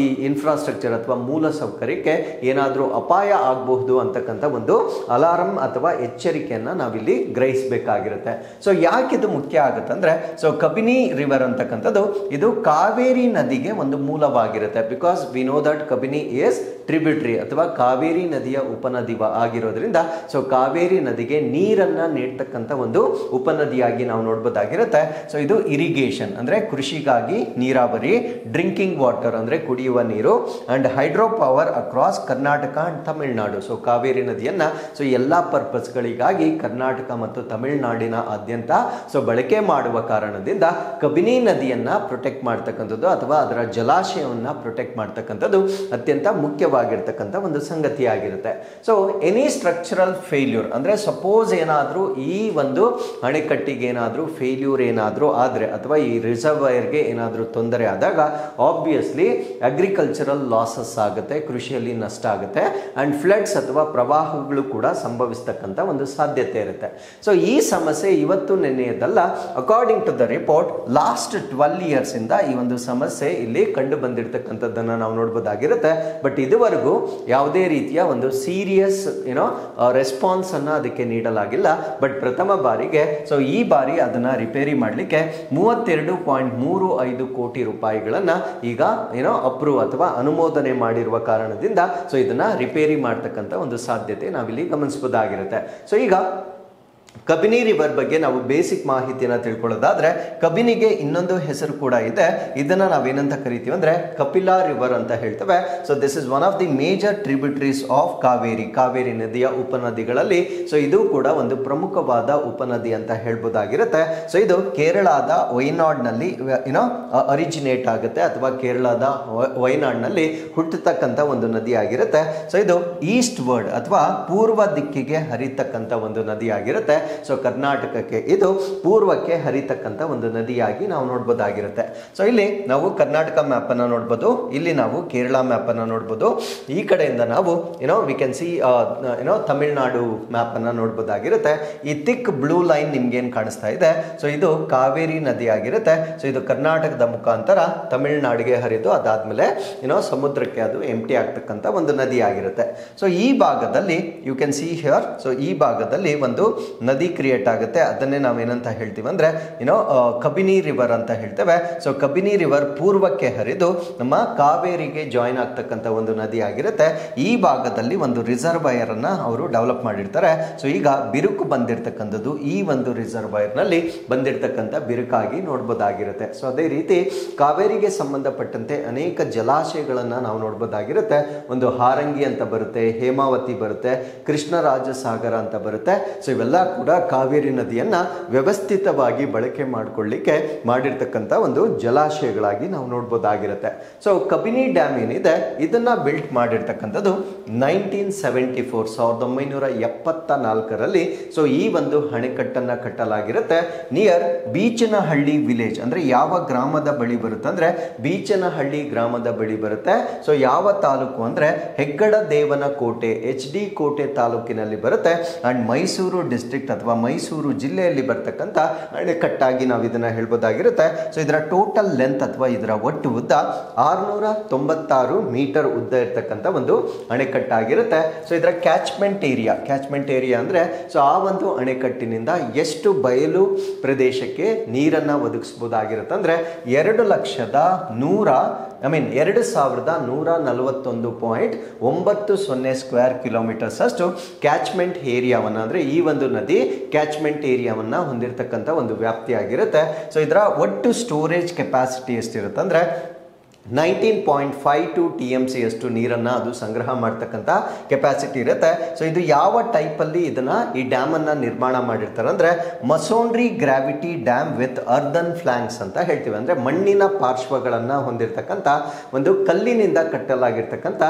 ಈ ಇನ್ಫ್ರಾಸ್ಟ್ರಕ್ಚರ್ ಅಥವಾ ಮೂಲ ಸೌಕರ್ಯಕ್ಕೆ ಏನಾದರೂ ಅಪಾಯ ಆಗಬಹುದು ಅಂತಕ್ಕಂಥ ಒಂದು ಅಲಾರಂ ಅಥವಾ ಎಚ್ಚರಿಕೆಯನ್ನ ನಾವಿಲ್ಲಿ ಗ್ರಹಿಸಬೇಕಾಗಿರುತ್ತೆ. ಸೊ ಯಾಕೆ ಇದು ಮುಖ್ಯ ಆಗುತ್ತೆ ಅಂದ್ರೆ, ಸೊ ಕಬಿನಿ ರಿವರ್ ಅಂತಕ್ಕಂಥದ್ದು ಇದು ಕಾವೇರಿ ನದಿಗೆ ಒಂದು ಮೂಲವಾಗಿರುತ್ತೆ. Because we know that Kabini is tributary ಅಥವಾ ಕಾವೇರಿ ನದಿಯ ಉಪನದಿ ಆಗಿರೋದ್ರಿಂದ ಸೊ ಕಾವೇರಿ ನದಿಗೆ ನೀರನ್ನ ನೀಡ್ತಕ್ಕಂಥ ಒಂದು ಉಪನದಿಯಾಗಿ ನಾವು ನೋಡ್ಬೋದಾಗಿರುತ್ತೆ. ಸೊ ಇದು ಇರಿಗೇಷನ್ ಅಂದ್ರೆ ಕೃಷಿಗಾಗಿ ನೀರಾವರಿ, ಡ್ರಿಂಕಿಂಗ್ ವಾಟರ್ ಅಂದ್ರೆ ಕುಡಿಯುವ ನೀರು, and hydro power across Karnataka and Tamil Nadu. So Kaveri ನದಿಯನ್ನ ಸೊ ಎಲ್ಲಾ ಪರ್ಪಸ್ಗಳಿಗಾಗಿ ಕರ್ನಾಟಕ ಮತ್ತು ತಮಿಳುನಾಡಿನ ಆದ್ಯಂತ ಸೊ ಬಳಕೆ ಮಾಡುವ ಕಾರಣದಿಂದ ಕಬಿನಿ ನದಿಯನ್ನ ಪ್ರೊಟೆಕ್ಟ್ ಮಾಡ್ತಕ್ಕಂಥದ್ದು ಅಥವಾ ಅದರ ಜಲಾಶಯವನ್ನ ಪ್ರೊಟೆಕ್ಟ್ ಮಾಡ್ತಕ್ಕಂಥದ್ದು ಅತ್ಯಂತ ಮುಖ್ಯವಾಗಿರ್ತಕ್ಕಂಥ ಒಂದು ಸಂಗತಿ ಆಗಿರುತ್ತೆ. ಸೊ ಎನಿ ಸ್ಟ್ರಕ್ಚರಲ್ ಫೇಲ್ಯೂರ್ ಅಂದ್ರೆ ಸಪೋಸ್ ಏನಾದರೂ ಈ ಒಂದು ಅಣೆಕಟ್ಟಿಗೆ ಏನಾದರೂ ಫೇಲ್ಯೂರ್ ಏನಾದರೂ ಆದ್ರೆ ಅಥವಾ ಈ ರಿಸರ್ವೈರ್ಗೆ ಏನಾದರೂ ತೊಂದರೆ ಆದಾಗ ಆಬ್ವಿಯಸ್ಲಿ ಅಗ್ರಿಕಲ್ಚರಲ್ ಲಾಸಸ್ ಆಗುತ್ತೆ, ಕೃಷಿಯಲ್ಲಿ ನಷ್ಟ ಆಗುತ್ತೆ, ಅಂಡ್ ಫ್ಲಡ್ಸ್ ಅಥವಾ ಪ್ರವಾಹಗಳು ಕೂಡ ಸಂಭವಿಸ್ತಕ್ಕಂಥ ಒಂದು ಸಾಧ್ಯತೆ ಇರುತ್ತೆ. ಸೊ ಈ ಸಮಸ್ಯೆ ಇವತ್ತು ನೆನೆಯದಲ್ಲ. According to the report last 12 years ಇಂದ ಈ ಒಂದು ಸಮಸ್ಯೆ ಇಲ್ಲಿ ಕಂಡು ಬಂದಿರತಕ್ಕಂಥದ್ದನ್ನ ನಾವು ನೋಡಬಹುದಾಗಿರುತ್ತೆ. ಬಟ್ ಇದುವರೆಗೂ ಯಾವುದೇ ರೀತಿಯ ಒಂದು ಸೀರಿಯಸ್ ರೆಸ್ಪಾನ್ಸ್ ಅನ್ನ ಅದಕ್ಕೆ ನೀಡಲಾಗಿಲ್ಲ. ಬಟ್ ಪ್ರಥಮ ಬಾರಿಗೆ ಸೊ ಈ ಬಾರಿ ಅದನ್ನ ರಿಪೇರಿ ಮಾಡಲಿಕ್ಕೆ 32.35 ಕೋಟಿ ರೂಪಾಯಿಗಳನ್ನ ಈಗ ಅಪ್ರೂವ್ ಅಥವಾ ಅನುಮೋದನೆ ಮಾಡಿರುವ ಕಾರಣದಿಂದ ಸೊ ಇದನ್ನ ರಿಪೇರಿ ಮಾಡ್ತಕ್ಕಂಥ ಒಂದು ಸಾಧ್ಯತೆ ನಾವಿಲ್ಲಿ ಗಮನಿಸಬಹುದಾಗಿರುತ್ತೆ. ಸೊ ಈಗ ಕಬಿನಿ ರಿವರ್ ಬಗ್ಗೆ ನಾವು ಬೇಸಿಕ್ ಮಾಹಿತಿಯನ್ನು ತಿಳ್ಕೊಳ್ಳೋದಾದ್ರೆ, ಕಬಿನಿಗೆ ಇನ್ನೊಂದು ಹೆಸರು ಕೂಡ ಇದೆ. ಇದನ್ನ ನಾವೇನಂತ ಕರಿತೀವಿ ಅಂದ್ರೆ ಕಪಿಲಾ ರಿವರ್ ಅಂತ ಹೇಳ್ತೇವೆ. So this is one of the major tributaries of Kaveri ನದಿಯ ಉಪನದಿಗಳಲ್ಲಿ ಸೊ ಇದು ಕೂಡ ಒಂದು ಪ್ರಮುಖವಾದ ಉಪನದಿ ಅಂತ ಹೇಳ್ಬೋದಾಗಿರುತ್ತೆ. ಸೊ ಇದು ಕೇರಳದ ವೈನಾಡ್ನಲ್ಲಿ ಅರಿಜಿನೇಟ್ ಆಗುತ್ತೆ ಅಥವಾ ಕೇರಳದ ವೈನಾಡ್ನಲ್ಲಿ ಹುಟ್ಟತಕ್ಕಂಥ ಒಂದು ನದಿ ಆಗಿರುತ್ತೆ. ಸೊ ಇದು ಈಸ್ಟ್ ವರ್ಡ್ ಅಥವಾ ಪೂರ್ವ ದಿಕ್ಕಿಗೆ ಹರಿತಕ್ಕಂಥ ಒಂದು ನದಿ ಆಗಿರುತ್ತೆ. ಸೊ ಕರ್ನಾಟಕಕ್ಕೆ ಇದು ಪೂರ್ವಕ್ಕೆ ಹರಿತಕ್ಕಂಥ ಒಂದು ನದಿಯಾಗಿ ನಾವು ನೋಡ್ಬೋದಾಗಿರುತ್ತೆ. ಸೊ ಇಲ್ಲಿ ನಾವು ಕರ್ನಾಟಕ ಮ್ಯಾಪ್ ಅನ್ನ ನೋಡ್ಬೋದು, ಇಲ್ಲಿ ನಾವು ಕೇರಳ ಮ್ಯಾಪ್ ಅನ್ನ ನೋಡ್ಬೋದು, ಈ ಕಡೆಯಿಂದ ನಾವು we can see Tamil Nadu map ಅನ್ನ ನೋಡ್ಬೋದಾಗಿರುತ್ತೆ. ಈ ಥಿಕ್ ಬ್ಲೂ ಲೈನ್ ನಿಮ್ಗೆ ಏನ್ ಕಾಣಿಸ್ತಾ ಇದೆ, ಸೊ ಇದು ಕಾವೇರಿ ನದಿ ಆಗಿರುತ್ತೆ. ಸೊ ಇದು ಕರ್ನಾಟಕದ ಮುಖಾಂತರ ತಮಿಳುನಾಡಿಗೆ ಹರಿದು ಅದಾದ್ಮೇಲೆ ಸಮುದ್ರಕ್ಕೆ ಅದು ಎಂಟಿ ಆಗ್ತಕ್ಕಂಥ ಒಂದು ನದಿ ಆಗಿರುತ್ತೆ. ಸೊ ಈ ಭಾಗದಲ್ಲಿ you can see here, so ಈ ಭಾಗದಲ್ಲಿ ಒಂದು ನದಿ ಕ್ರಿಯೇಟ್ ಆಗುತ್ತೆ. ಅದನ್ನೇ ನಾವೇನಂತ ಹೇಳ್ತೀವಿ ಅಂದ್ರೆ ಕಬಿನಿ ರಿವರ್ ಅಂತ ಹೇಳ್ತೇವೆ. ಸೊ ಕಬಿನಿ ರಿವರ್ ಪೂರ್ವಕ್ಕೆ ಹರಿದು ನಮ್ಮ ಕಾವೇರಿಗೆ ಜಾಯಿನ್ ಆಗ್ತಕ್ಕಂಥ ಒಂದು ನದಿ ಆಗಿರುತ್ತೆ. ಈ ಭಾಗದಲ್ಲಿ ಒಂದು ರಿಸರ್ವೈರ್ ಅನ್ನ ಅವರು ಡೆವಲಪ್ ಮಾಡಿರ್ತಾರೆ. ಸೊ ಈಗ ಬಿರುಕು ಬಂದಿರತಕ್ಕಂಥದ್ದು ಈ ಒಂದು ರಿಸರ್ವೈರ್ ನಲ್ಲಿ ಬಂದಿರತಕ್ಕಂಥ ಬಿರುಕಾಗಿ ನೋಡ್ಬೋದಾಗಿರುತ್ತೆ. ಸೊ ಅದೇ ರೀತಿ ಕಾವೇರಿಗೆ ಸಂಬಂಧಪಟ್ಟಂತೆ ಅನೇಕ ಜಲಾಶಯಗಳನ್ನ ನಾವು ನೋಡ್ಬೋದಾಗಿರುತ್ತೆ. ಒಂದು ಹಾರಂಗಿ ಅಂತ ಬರುತ್ತೆ, ಹೇಮಾವತಿ ಬರುತ್ತೆ, ಕೃಷ್ಣರಾಜ ಸಾಗರ ಅಂತ ಬರುತ್ತೆ. ಸೊ ಇವೆಲ್ಲ ಕೂಡ ಕಾವೇರಿ ನದಿಯನ್ನ ವ್ಯವಸ್ಥಿತವಾಗಿ ಬಳಕೆ ಮಾಡಿಕೊಳ್ಳಿಕ್ಕೆ ಮಾಡಿರ್ತಕ್ಕಂಥ ಒಂದು ಜಲಾಶಯಗಳಾಗಿ ನಾವು ನೋಡ್ಬೋದಾಗಿರುತ್ತೆ. ಸೊ ಕಬಿನಿ ಡ್ಯಾಮ್ ಏನಿದೆ ಇದನ್ನ ಬಿಲ್ಟ್ ಮಾಡಿರ್ತಕ್ಕಂಥದ್ದು 1974 ಸೊ ಈ ಒಂದು ಅಣೆಕಟ್ಟನ್ನ ಕಟ್ಟಲಾಗಿರುತ್ತೆ ನಿಯರ್ ಬೀಚನಹಳ್ಳಿ ವಿಲೇಜ್. ಅಂದ್ರೆ ಯಾವ ಗ್ರಾಮದ ಬಳಿ ಬರುತ್ತೆ ಅಂದ್ರೆ ಬೀಚನಹಳ್ಳಿ ಗ್ರಾಮದ ಬಳಿ ಬರುತ್ತೆ. ಸೊ ಯಾವ ತಾಲೂಕು ಅಂದ್ರೆ ಹೆಗ್ಗಡ ದೇವನ ಕೋಟೆ, HD ಕೋಟೆ ತಾಲೂಕಿನಲ್ಲಿ ಬರುತ್ತೆ. ಅಂಡ್ ಮೈಸೂರು ಡಿಸ್ಟ್ರಿಕ್ಟ್ ಅಥವಾ ಮೈಸೂರು ಜಿಲ್ಲೆಯಲ್ಲಿ ಬರ್ತಕ್ಕಂಥ ಅಣೆಕಟ್ಟಾಗಿ ನಾವು ಇದನ್ನ ಹೇಳ್ಬೋದಾಗಿರುತ್ತೆ. ಸೊ ಇದರ ಟೋಟಲ್ ಲೆಂತ್ ಅಥವಾ ಇದರ ಒಟ್ಟು ಉದ್ದ 696 ಮೀಟರ್ ಉದ್ದ ಇರ್ತಕ್ಕಂಥ ಒಂದು ಅಣೆಕಟ್ಟಾಗಿರುತ್ತೆ. ಸೊ ಇದರ ಕ್ಯಾಚ್ಮೆಂಟ್ ಏರಿಯಾ ಅಂದ್ರೆ ಸೊ ಆ ಒಂದು ಅಣೆಕಟ್ಟಿನಿಂದ ಎಷ್ಟು ಬಯಲು ಪ್ರದೇಶಕ್ಕೆ ನೀರನ್ನ ಒದಗಿಸಬಹುದಾಗಿರುತ್ತೆ ಅಂದ್ರೆ 2,141.90 ಸ್ಕ್ವೇರ್ ಕಿಲೋಮೀಟರ್ಸ್ ಅಷ್ಟು ಕ್ಯಾಚ್ಮೆಂಟ್ ಏರಿಯಾವನ್ನ ಅಂದ್ರೆ ಈ ಒಂದು ನದಿ ಕ್ಯಾಚ್ಮೆಂಟ್ ಏರಿಯಾವನ್ನ ಹೊಂದಿರತಕ್ಕಂಥ ಒಂದು ವ್ಯಾಪ್ತಿ ಆಗಿರುತ್ತೆ. ಸೊ ಇದರ ಒಟ್ಟು ಸ್ಟೋರೇಜ್ ಕೆಪಾಸಿಟಿ ಎಷ್ಟಿರುತ್ತೆ ಅಂದರೆ 19.52 TMC ಅಷ್ಟು ನೀರನ್ನು ಅದು ಸಂಗ್ರಹ ಮಾಡ್ತಕ್ಕಂಥ ಕೆಪಾಸಿಟಿ ಇರುತ್ತೆ. ಸೊ ಇದು ಯಾವ ಟೈಪಲ್ಲಿ ಇದನ್ನು ಈ ಡ್ಯಾಮನ್ನು ನಿರ್ಮಾಣ ಮಾಡಿರ್ತಾರೆ ಅಂದರೆ ಮಸೋನ್ರಿ ಗ್ರಾವಿಟಿ ಡ್ಯಾಮ್ ವಿತ್ ಅರ್ದನ್ ಫ್ಲಾಂಕ್ಸ್ ಅಂತ ಹೇಳ್ತೀವಿ. ಅಂದರೆ ಮಣ್ಣಿನ ಪಾರ್ಶ್ವಗಳನ್ನು ಹೊಂದಿರತಕ್ಕಂಥ ಒಂದು ಕಲ್ಲಿನಿಂದ ಕಟ್ಟಲಾಗಿರ್ತಕ್ಕಂಥ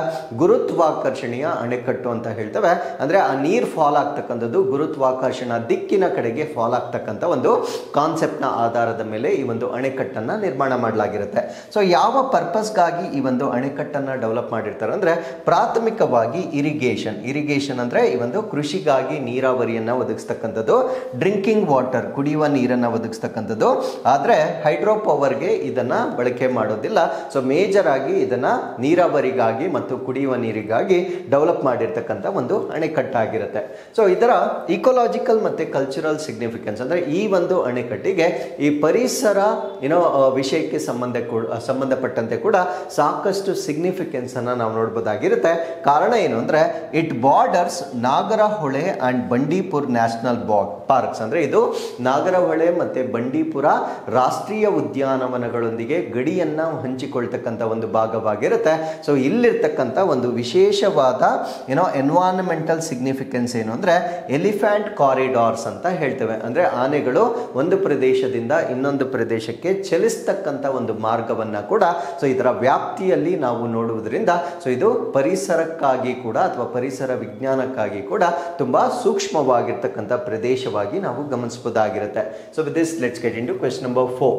ಗುರುತ್ವಾಕರ್ಷಣೀಯ ಅಣೆಕಟ್ಟು ಅಂತ ಹೇಳ್ತೇವೆ. ಅಂದರೆ ಆ ನೀರು ಫಾಲ್ ಆಗ್ತಕ್ಕಂಥದ್ದು ಗುರುತ್ವಾಕರ್ಷಣ ದಿಕ್ಕಿನ ಕಡೆಗೆ ಫಾಲ್ ಆಗ್ತಕ್ಕಂಥ ಒಂದು ಕಾನ್ಸೆಪ್ಟ್ನ ಆಧಾರದ ಮೇಲೆ ಈ ಒಂದು ಅಣೆಕಟ್ಟನ್ನು ನಿರ್ಮಾಣ ಮಾಡಲಾಗಿರುತ್ತೆ. ಸೊ ಯಾವ ಪರ್ಪಸ್ಗಾಗಿ ಈ ಒಂದು ಅಣೆಕಟ್ಟನ್ನು ಡೆವಲಪ್ ಮಾಡಿರ್ತಾರೆ ಅಂದರೆ ಪ್ರಾಥಮಿಕವಾಗಿ ಇರಿಗೇಷನ್ ಅಂದರೆ ಈ ಒಂದು ಕೃಷಿಗಾಗಿ ನೀರಾವರಿಯನ್ನು ಒದಗಿಸ್ತಕ್ಕಂಥದ್ದು, ಡ್ರಿಂಕಿಂಗ್ ವಾಟರ್ ಕುಡಿಯುವ ನೀರನ್ನು ಒದಗಿಸ್ತಕ್ಕಂಥದ್ದು. ಆದರೆ ಹೈಡ್ರೋ ಪವರ್ಗೆ ಇದನ್ನು ಬಳಕೆ ಮಾಡೋದಿಲ್ಲ. ಸೊ ಮೇಜರ್ ಆಗಿ ಇದನ್ನು ನೀರಾವರಿಗಾಗಿ ಮತ್ತು ಕುಡಿಯುವ ನೀರಿಗಾಗಿ ಡೆವಲಪ್ ಮಾಡಿರ್ತಕ್ಕಂಥ ಒಂದು ಅಣೆಕಟ್ಟಾಗಿರುತ್ತೆ. ಸೊ ಇದರ ಇಕೋಲಾಜಿಕಲ್ ಮತ್ತು ಕಲ್ಚರಲ್ ಸಿಗ್ನಿಫಿಕೆನ್ಸ್ ಅಂದರೆ ಈ ಒಂದು ಅಣೆಕಟ್ಟಿಗೆ ಈ ಪರಿಸರ ವಿಷಯಕ್ಕೆ ಸಂಬಂಧಪಟ್ಟಂತೆ ಕೂಡ ಸಾಕಷ್ಟು ಸಿಗ್ನಿಫಿಕೆನ್ಸ್ ಅನ್ನು ನಾವು ನೋಡಬಹುದಾಗಿರುತ್ತೆ. ಕಾರಣ ಏನು ಅಂದರೆ it borders Nagarhole and Bandipur national parks. ಅಂದರೆ ಇದು ನಾಗರಹೊಳೆ ಮತ್ತು ಬಂಡೀಪುರ ರಾಷ್ಟ್ರೀಯ ಉದ್ಯಾನವನಗಳೊಂದಿಗೆ ಗಡಿಯನ್ನು ಹಂಚಿಕೊಳ್ತಕ್ಕಂಥ ಒಂದು ಭಾಗವಾಗಿರುತ್ತೆ. ಸೊ ಇಲ್ಲಿರ್ತಕ್ಕಂಥ ಒಂದು ವಿಶೇಷವಾದ ಎನ್ವೈರನ್ಮೆಂಟಲ್ ಸಿಗ್ನಿಫಿಕೆನ್ಸ್ ಏನು ಅಂದರೆ ಎಲಿಫೆಂಟ್ ಕಾರಿಡಾರ್ಸ್ ಅಂತ ಹೇಳ್ತೇವೆ. ಅಂದರೆ ಆನೆಗಳು ಒಂದು ಪ್ರದೇಶದಿಂದ ಇನ್ನೊಂದು ಪ್ರದೇಶಕ್ಕೆ ಚಲಿಸ್ತಕ್ಕಂಥ ಒಂದು ಮಾರ್ಗವನ್ನು ಕೂಡ ಸೊ ಇದರ ವ್ಯಾಪ್ತಿಯಲ್ಲಿ ನಾವು ನೋಡುವುದರಿಂದ ಸೊ ಇದು ಪರಿಸರಕ್ಕಾಗಿ ಕೂಡ ಅಥವಾ ಪರಿಸರ ವಿಜ್ಞಾನಕ್ಕಾಗಿ ಕೂಡ ತುಂಬಾ ಸೂಕ್ಷ್ಮವಾಗಿರ್ತಕ್ಕಂಥ ಪ್ರದೇಶವಾಗಿ ನಾವು ಗಮನಿಸಬಹುದಾಗಿರುತ್ತೆ. So with this let's get into question number 4.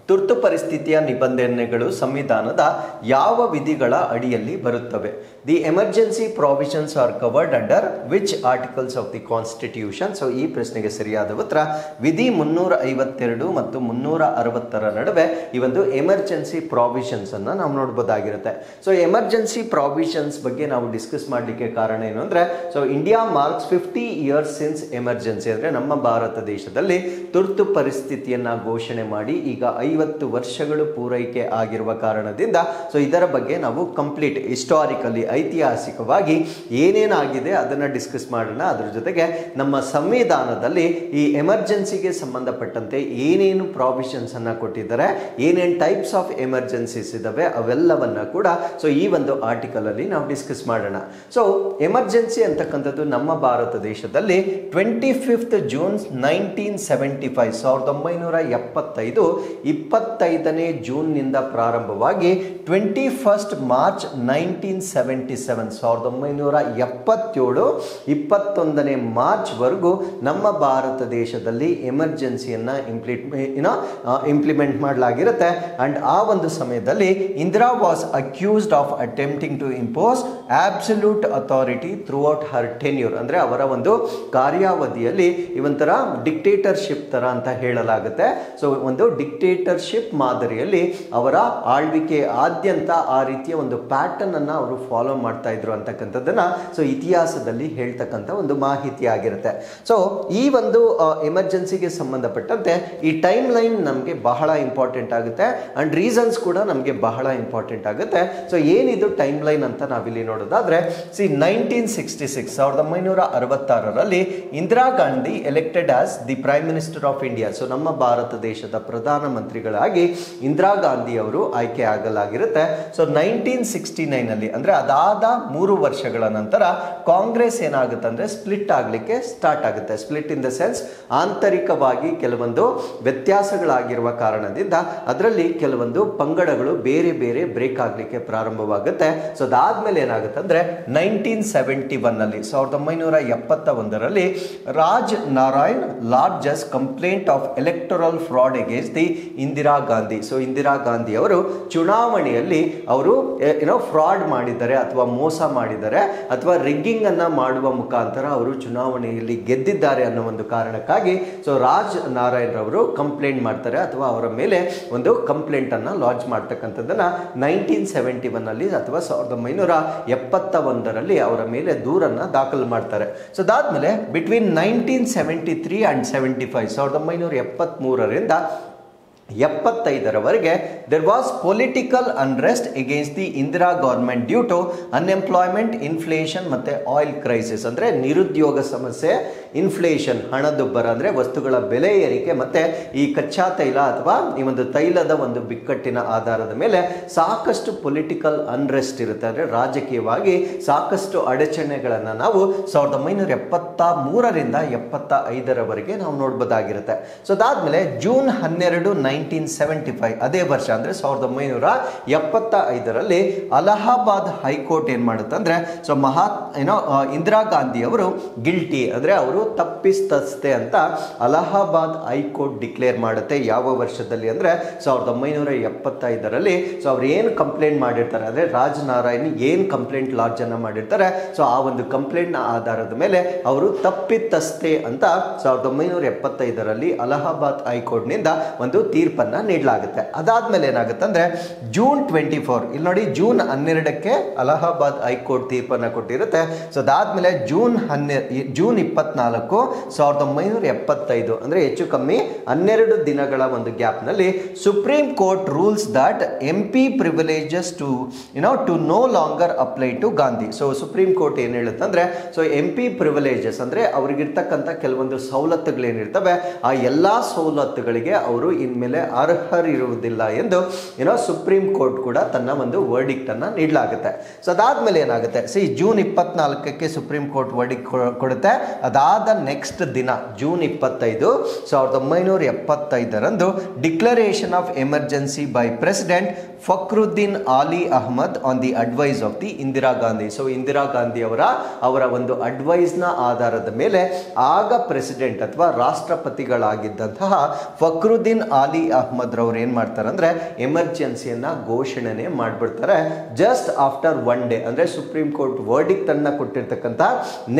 ತುರ್ತು ಪರಿಸ್ಥಿತಿಯ ನಿಬಂಧನೆಗಳು ಸಂವಿಧಾನದ ಯಾವ ವಿಧಿಗಳ ಅಡಿಯಲ್ಲಿ ಬರುತ್ತವೆ? The emergency provisions are covered under which articles of the constitution? So ಈ ಪ್ರಶ್ನೆಗೆ ಸರಿಯಾದ ಉತ್ತರ ವಿಧಿ 352 ಮತ್ತು 360 ನಡುವೆ ಈ ಒಂದು ಎಮರ್ಜೆನ್ಸಿ ಪ್ರಾವಿಷನ್ಸ್ ಅನ್ನು ನಾವು ನೋಡಬಹುದಾಗಿರುತ್ತೆ. ಸೊ ಎಮರ್ಜೆನ್ಸಿ ಪ್ರಾವಿಷನ್ಸ್ ಬಗ್ಗೆ ನಾವು ಡಿಸ್ಕಸ್ ಮಾಡಲಿಕ್ಕೆ ಕಾರಣ ಏನು ಅಂದರೆ so India marks 50 years since emergency. ಅಂದರೆ ನಮ್ಮ ಭಾರತ ದೇಶದಲ್ಲಿ ತುರ್ತು ಪರಿಸ್ಥಿತಿಯನ್ನು ಘೋಷಣೆ ಮಾಡಿ ಈಗ 50 ವರ್ಷಗಳು ಪೂರೈಕೆ ಆಗಿರುವ ಕಾರಣದಿಂದ ಸೊ ಇದರ ಬಗ್ಗೆ ನಾವು ಕಂಪ್ಲೀಟ್ ಹಿಸ್ಟಾರಿಕಲಿ ಐತಿಹಾಸಿಕವಾಗಿ ಏನೇನಾಗಿದೆ ಅದನ್ನು ಡಿಸ್ಕಸ್ ಮಾಡೋಣ. ಅದರ ಜೊತೆಗೆ ನಮ್ಮ ಸಂವಿಧಾನದಲ್ಲಿ ಈ ಎಮರ್ಜೆನ್ಸಿಗೆ ಸಂಬಂಧಪಟ್ಟಂತೆ ಏನೇನು ಪ್ರಾವಿಷನ್ಸ್ ಅನ್ನು ಕೊಟ್ಟಿದ್ದಾರೆ, ಏನೇನು ಟೈಪ್ಸ್ ಆಫ್ ಎಮರ್ಜೆನ್ಸೀಸ್ ಇದಾವೆ ಅವೆಲ್ಲವನ್ನ ಕೂಡ ಸೊ ಈ ಒಂದು ಆರ್ಟಿಕಲ್ ಅಲ್ಲಿ ನಾವು ಡಿಸ್ಕಸ್ ಮಾಡೋಣ. ಸೊ ಎಮರ್ಜೆನ್ಸಿ ಅಂತಕ್ಕಂಥದ್ದು ನಮ್ಮ ಭಾರತ ದೇಶದಲ್ಲಿ 25 ಜೂನ್ 1975 1975 25ನೇ ಜೂನ್ನಿಂದ ಪ್ರಾರಂಭವಾಗಿ 21 ಮಾರ್ಚ್ 1977 1977 21ನೇ ಮಾರ್ಚ್ ವರೆಗೂ ನಮ್ಮ ಭಾರತ ದೇಶದಲ್ಲಿ ಎಮರ್ಜೆನ್ಸಿಯನ್ನ ಇಂಪ್ಲಿಮೆಂಟ್ ಮಾಡಲಾಗಿರುತ್ತೆ. ಅಂಡ್ ಆ ಒಂದು ಸಮಯದಲ್ಲಿ Indira was accused of attempting to impose absolute authority throughout her tenure. ಅಂದರೆ ಅವರ ಒಂದು ಕಾರ್ಯಾವಧಿಯಲ್ಲಿ ಇವಂತರ ಡಿಕ್ಟೇಟರ್ಶಿಪ್ ತರ ಅಂತ ಹೇಳಲಾಗುತ್ತೆ. ಸೊ ಒಂದು ಡಿಕ್ಟೇಟರ್ಶಿಪ್ ಮಾದರಿಯಲ್ಲಿ ಅವರ ಆಳ್ವಿಕೆ ಆದ್ಯಂತ ಆ ರೀತಿಯ ಒಂದು ಪ್ಯಾಟರ್ನ್ ಅನ್ನ ಅವರು ಫಾಲೋ ಮಾಡ್ತಾ ಇದ್ರು ಅಂತಕ್ಕಂಥದ್ದನ್ನ ಸೊ ಇತಿಹಾಸದಲ್ಲಿ ಹೇಳ್ತಕ್ಕಂಥ ಒಂದು ಮಾಹಿತಿ ಆಗಿರುತ್ತೆ. ಸೊ ಈ ಒಂದು ಎಮರ್ಜೆನ್ಸಿಗೆ ಸಂಬಂಧಪಟ್ಟಂತೆ ಈ ಟೈಮ್ ಲೈನ್ ನಮಗೆ ಬಹಳ ಇಂಪಾರ್ಟೆಂಟ್ ಆಗುತ್ತೆ ಅಂಡ್ ರೀಸನ್ಸ್ ಕೂಡ ನಮಗೆ ಬಹಳ ಇಂಪಾರ್ಟೆಂಟ್ ಆಗುತ್ತೆ. ಸೊ ಏನಿದು ಟೈಮ್ ಲೈನ್ ಅಂತ ನಾವಿಲ್ಲಿ ನೋಡೋದಾದ್ರೆ 1966 1966ರಲ್ಲಿ Indira Gandhi elected as the prime minister of India. So ನಮ್ಮ ಭಾರತ ದೇಶದ ಪ್ರಧಾನಮಂತ್ರಿಗಳಾಗಿ ಇಂದಿರಾ ಗಾಂಧಿ ಅವರು ಆಯ್ಕೆ ಆಗಲಾಗಿರುತ್ತೆ. ಸೊ 1969 ಅಲ್ಲಿ ಅಂದ್ರೆ ಅದಾದ 3 ವರ್ಷಗಳ ನಂತರ ಕಾಂಗ್ರೆಸ್ ಏನಾಗುತ್ತೆ ಅಂದ್ರೆ ಸ್ಪ್ಲಿಟ್ ಆಗಲಿಕ್ಕೆ ಸ್ಟಾರ್ಟ್ ಆಗುತ್ತೆ. ಸ್ಪ್ಲಿಟ್ ಇನ್ ದ ಸೆನ್ಸ್ ಆಂತರಿಕವಾಗಿ ಕೆಲವೊಂದು ವ್ಯತ್ಯಾಸಗಳಾಗಿರುವ ಕಾರಣದಿಂದ ಅದರಲ್ಲಿ ಕೆಲವೊಂದು ಪಂಗಡಗಳು ಬೇರೆ ಬೇರೆ ಬ್ರೇಕ್ ಆಗಲಿಕ್ಕೆ ಪ್ರಾರಂಭವಾಗುತ್ತೆ. ಸೊ ಅದಾದ್ಮೇಲೆ ಏನಾಗುತ್ತೆ ಅಂದ್ರೆ 1971 ಅಲ್ಲಿ 1971ರಲ್ಲಿ Raj Narayan lodges complaint of electoral fraud against the Indira Gandhi. So Indira Gandhi ಅವರು ಚುನಾವಣೆಯಲ್ಲಿ ಅವರು ಫ್ರಾಡ್ ಮಾಡಿದ್ದಾರೆ ಅಥವಾ ಮೋಸ ಮಾಡಿದ್ದಾರೆ ಅಥವಾ ರಿಗ್ಗಿಂಗ್ ಅನ್ನ ಮಾಡುವ ಮುಖಾಂತರ ಅವರು ಚುನಾವಣೆಯಲ್ಲಿ ಗೆದ್ದಿದ್ದಾರೆ ಅನ್ನೋ ಒಂದು ಕಾರಣಕ್ಕಾಗಿ ಸೊ ರಾಜ್ ನಾರಾಯಣ್ ಅವರು ಕಂಪ್ಲೇಂಟ್ ಮಾಡ್ತಾರೆ ಅಥವಾ ಅವರ ಮೇಲೆ ಒಂದು ಕಂಪ್ಲೇಂಟ್ ಅನ್ನ ಲಾಂಚ್ ಮಾಡ್ತಕ್ಕಂಥದ್ದನ್ನ 1971 ಅಲ್ಲಿ ಅಥವಾ 1971ರಲ್ಲಿ ಅವರ ಮೇಲೆ ದೂರನ್ನ ದಾಖಲು ಮಾಡ್ತಾರೆ. ಸೊ ಅದಾದ್ಮೇಲೆ between 1973 and 75 1973ರಿಂದ 75ರವರೆಗೆ there was political unrest against the Indira government due to unemployment, inflation ಮತ್ತೆ ಆಯಿಲ್ ಕ್ರೈಸಿಸ್. ಅಂದರೆ ನಿರುದ್ಯೋಗ ಸಮಸ್ಯೆ, ಇನ್ಫ್ಲೇಷನ್, ಹಣದುಬ್ಬರ ಅಂದರೆ ವಸ್ತುಗಳ ಬೆಲೆ ಏರಿಕೆ, ಮತ್ತು ಈ ಕಚ್ಚಾ ತೈಲ ಅಥವಾ ಈ ಒಂದು ತೈಲದ ಒಂದು ಬಿಕ್ಕಟ್ಟಿನ ಆಧಾರದ ಮೇಲೆ ಸಾಕಷ್ಟು ಪೊಲಿಟಿಕಲ್ ಅನ್ರೆಸ್ಟ್ ಇರುತ್ತೆ. ಅಂದರೆ ರಾಜಕೀಯವಾಗಿ ಸಾಕಷ್ಟು ಅಡಚಣೆಗಳನ್ನು ನಾವು 1973ರಿಂದ 75ರವರೆಗೆ ನಾವು ನೋಡ್ಬೋದಾಗಿರುತ್ತೆ. ಸೊ ಅದಾದ್ಮೇಲೆ ಜೂನ್ 12, 1975 ಅದೇ ವರ್ಷ ಅಂದರೆ 1975ರಲ್ಲಿ ಅಲಹಾಬಾದ್ ಹೈಕೋರ್ಟ್ ಏನ್ ಮಾಡುತ್ತೆ ಅಂದ್ರೆ ಇಂದಿರಾ ಗಾಂಧಿ ಅವರು ಗಿಲ್ಟಿ ಅಂದ್ರೆ ಅವರು ತಪ್ಪಿತಸ್ಥೆ ಅಂತ ಅಲಹಾಬಾದ್ ಹೈಕೋರ್ಟ್ ಡಿಕ್ಲೇರ್ ಮಾಡುತ್ತೆ. ಯಾವ ವರ್ಷದಲ್ಲಿ ಅಂದ್ರೆ 1975ರಲ್ಲಿ. ಸೊ ಅವ್ರು ಏನು ಕಂಪ್ಲೇಂಟ್ ಮಾಡಿರ್ತಾರೆ ಅಂದ್ರೆ ರಾಜ್ ನಾರಾಯಣ್ ಏನು ಕಂಪ್ಲೇಂಟ್ ಲಾಡ್ಜ್ ಅನ್ನ ಮಾಡಿರ್ತಾರೆ, ಸೊ ಆ ಒಂದು ಕಂಪ್ಲೇಂಟ್ ನ ಆಧಾರದ ಮೇಲೆ ಅವರು ತಪ್ಪಿತಸ್ಥೆ ಅಂತ 1975ರಲ್ಲಿ ಅಲಹಾಬಾದ್ ಹೈಕೋರ್ಟ್ ನಿಂದ ಒಂದು ತೀರ್ಪನ್ನ ನೀಡಲಾಗುತ್ತೆ. ಅದಾದ್ಮೇಲೆ ಏನಾಗುತ್ತೆ ಅಂದ್ರೆ ಜೂನ್ 24, ಇಲ್ಲಿ ನೋಡಿ ಜೂನ್ 12ಕ್ಕೆ ಅಲಹಾಬಾದ್ ಹೈಕೋರ್ಟ್ ತೀರ್ಪನ್ನ ಕೊಟ್ಟಿರುತ್ತೆ. ಸೊ ಅದಾದ್ಮೇಲೆ ಜೂನ್ 24, 1975 ಅಂದ್ರೆ ಹೆಚ್ಚು ಕಮ್ಮಿ 12 ದಿನಗಳ ಒಂದು ಗ್ಯಾಪ್ ನಲ್ಲಿ supreme court rules that MP privileges to no longer apply to Gandhi. So supreme court ಏನ್ ಹೇಳುತ್ತೆ ಅಂದ್ರೆ ಸೊ MP privileges ಅಂದ್ರೆ ಅವ್ರಿಗಿರ್ತಕ್ಕಂಥ ಕೆಲವೊಂದು ಸವಲತ್ತುಗಳೇನಿರ್ತವೆ ಆ ಎಲ್ಲಾ ಸವಲತ್ತುಗಳಿಗೆ ಅವರು ಇನ್ಮೇಲೆ ಅರ್ಹರಿರುವುದಿಲ್ಲ ಎಂದು ಸುಪ್ರೀಂ ಕೋರ್ಟ್ ಕೂಡ ತನ್ನ ಒಂದು ವರ್ಡಿಕ್ಟ್ ಅನ್ನ ನೀಡಲಾಗುತ್ತೆ. ಸೊ ಅದಾದ್ಮೇಲೆ ಏನಾಗುತ್ತೆ, ಜೂನ್ 24ಕ್ಕೆ ಸುಪ್ರೀಂ ಕೋರ್ಟ್ ವರ್ಡಿಕ್ಟ್ ಕೊಡುತ್ತೆ. ಅದಾದ ನೆಕ್ಸ್ಟ್ ದಿನ ಜೂನ್ 25, 1975ರಂದು declaration of emergency by president Fakhruddin Ali Ahmed on the advice of the Indira Gandhi. So Indira Gandhi ಅವರ ಒಂದು ಅಡ್ವೈಸ್ ನ ಆಧಾರದ ಮೇಲೆ ಆಗ ಪ್ರೆಸಿಡೆಂಟ್ ಅಥವಾ ರಾಷ್ಟ್ರಪತಿಗಳಾಗಿದ್ದಂತಹ ಫಕ್ರುದ್ದೀನ್ ಆಲಿ ಅಹ್ಮದ್ ರವರು ಏನ್ ಮಾಡ್ತಾರೆ ಅಂದ್ರೆ ಎಮರ್ಜೆನ್ಸಿಯನ್ನ ಘೋಷಣೆ ಮಾಡ್ಬಿಡ್ತಾರೆ. ಜಸ್ಟ್ ಆಫ್ಟರ್ 1 ಡೇ ಅಂದ್ರೆ ಸುಪ್ರೀಂ ಕೋರ್ಟ್ ವರ್ಡಿಕ್ಟ್ ಅನ್ನ ಕೊಟ್ಟಿರ್ತಕ್ಕಂಥ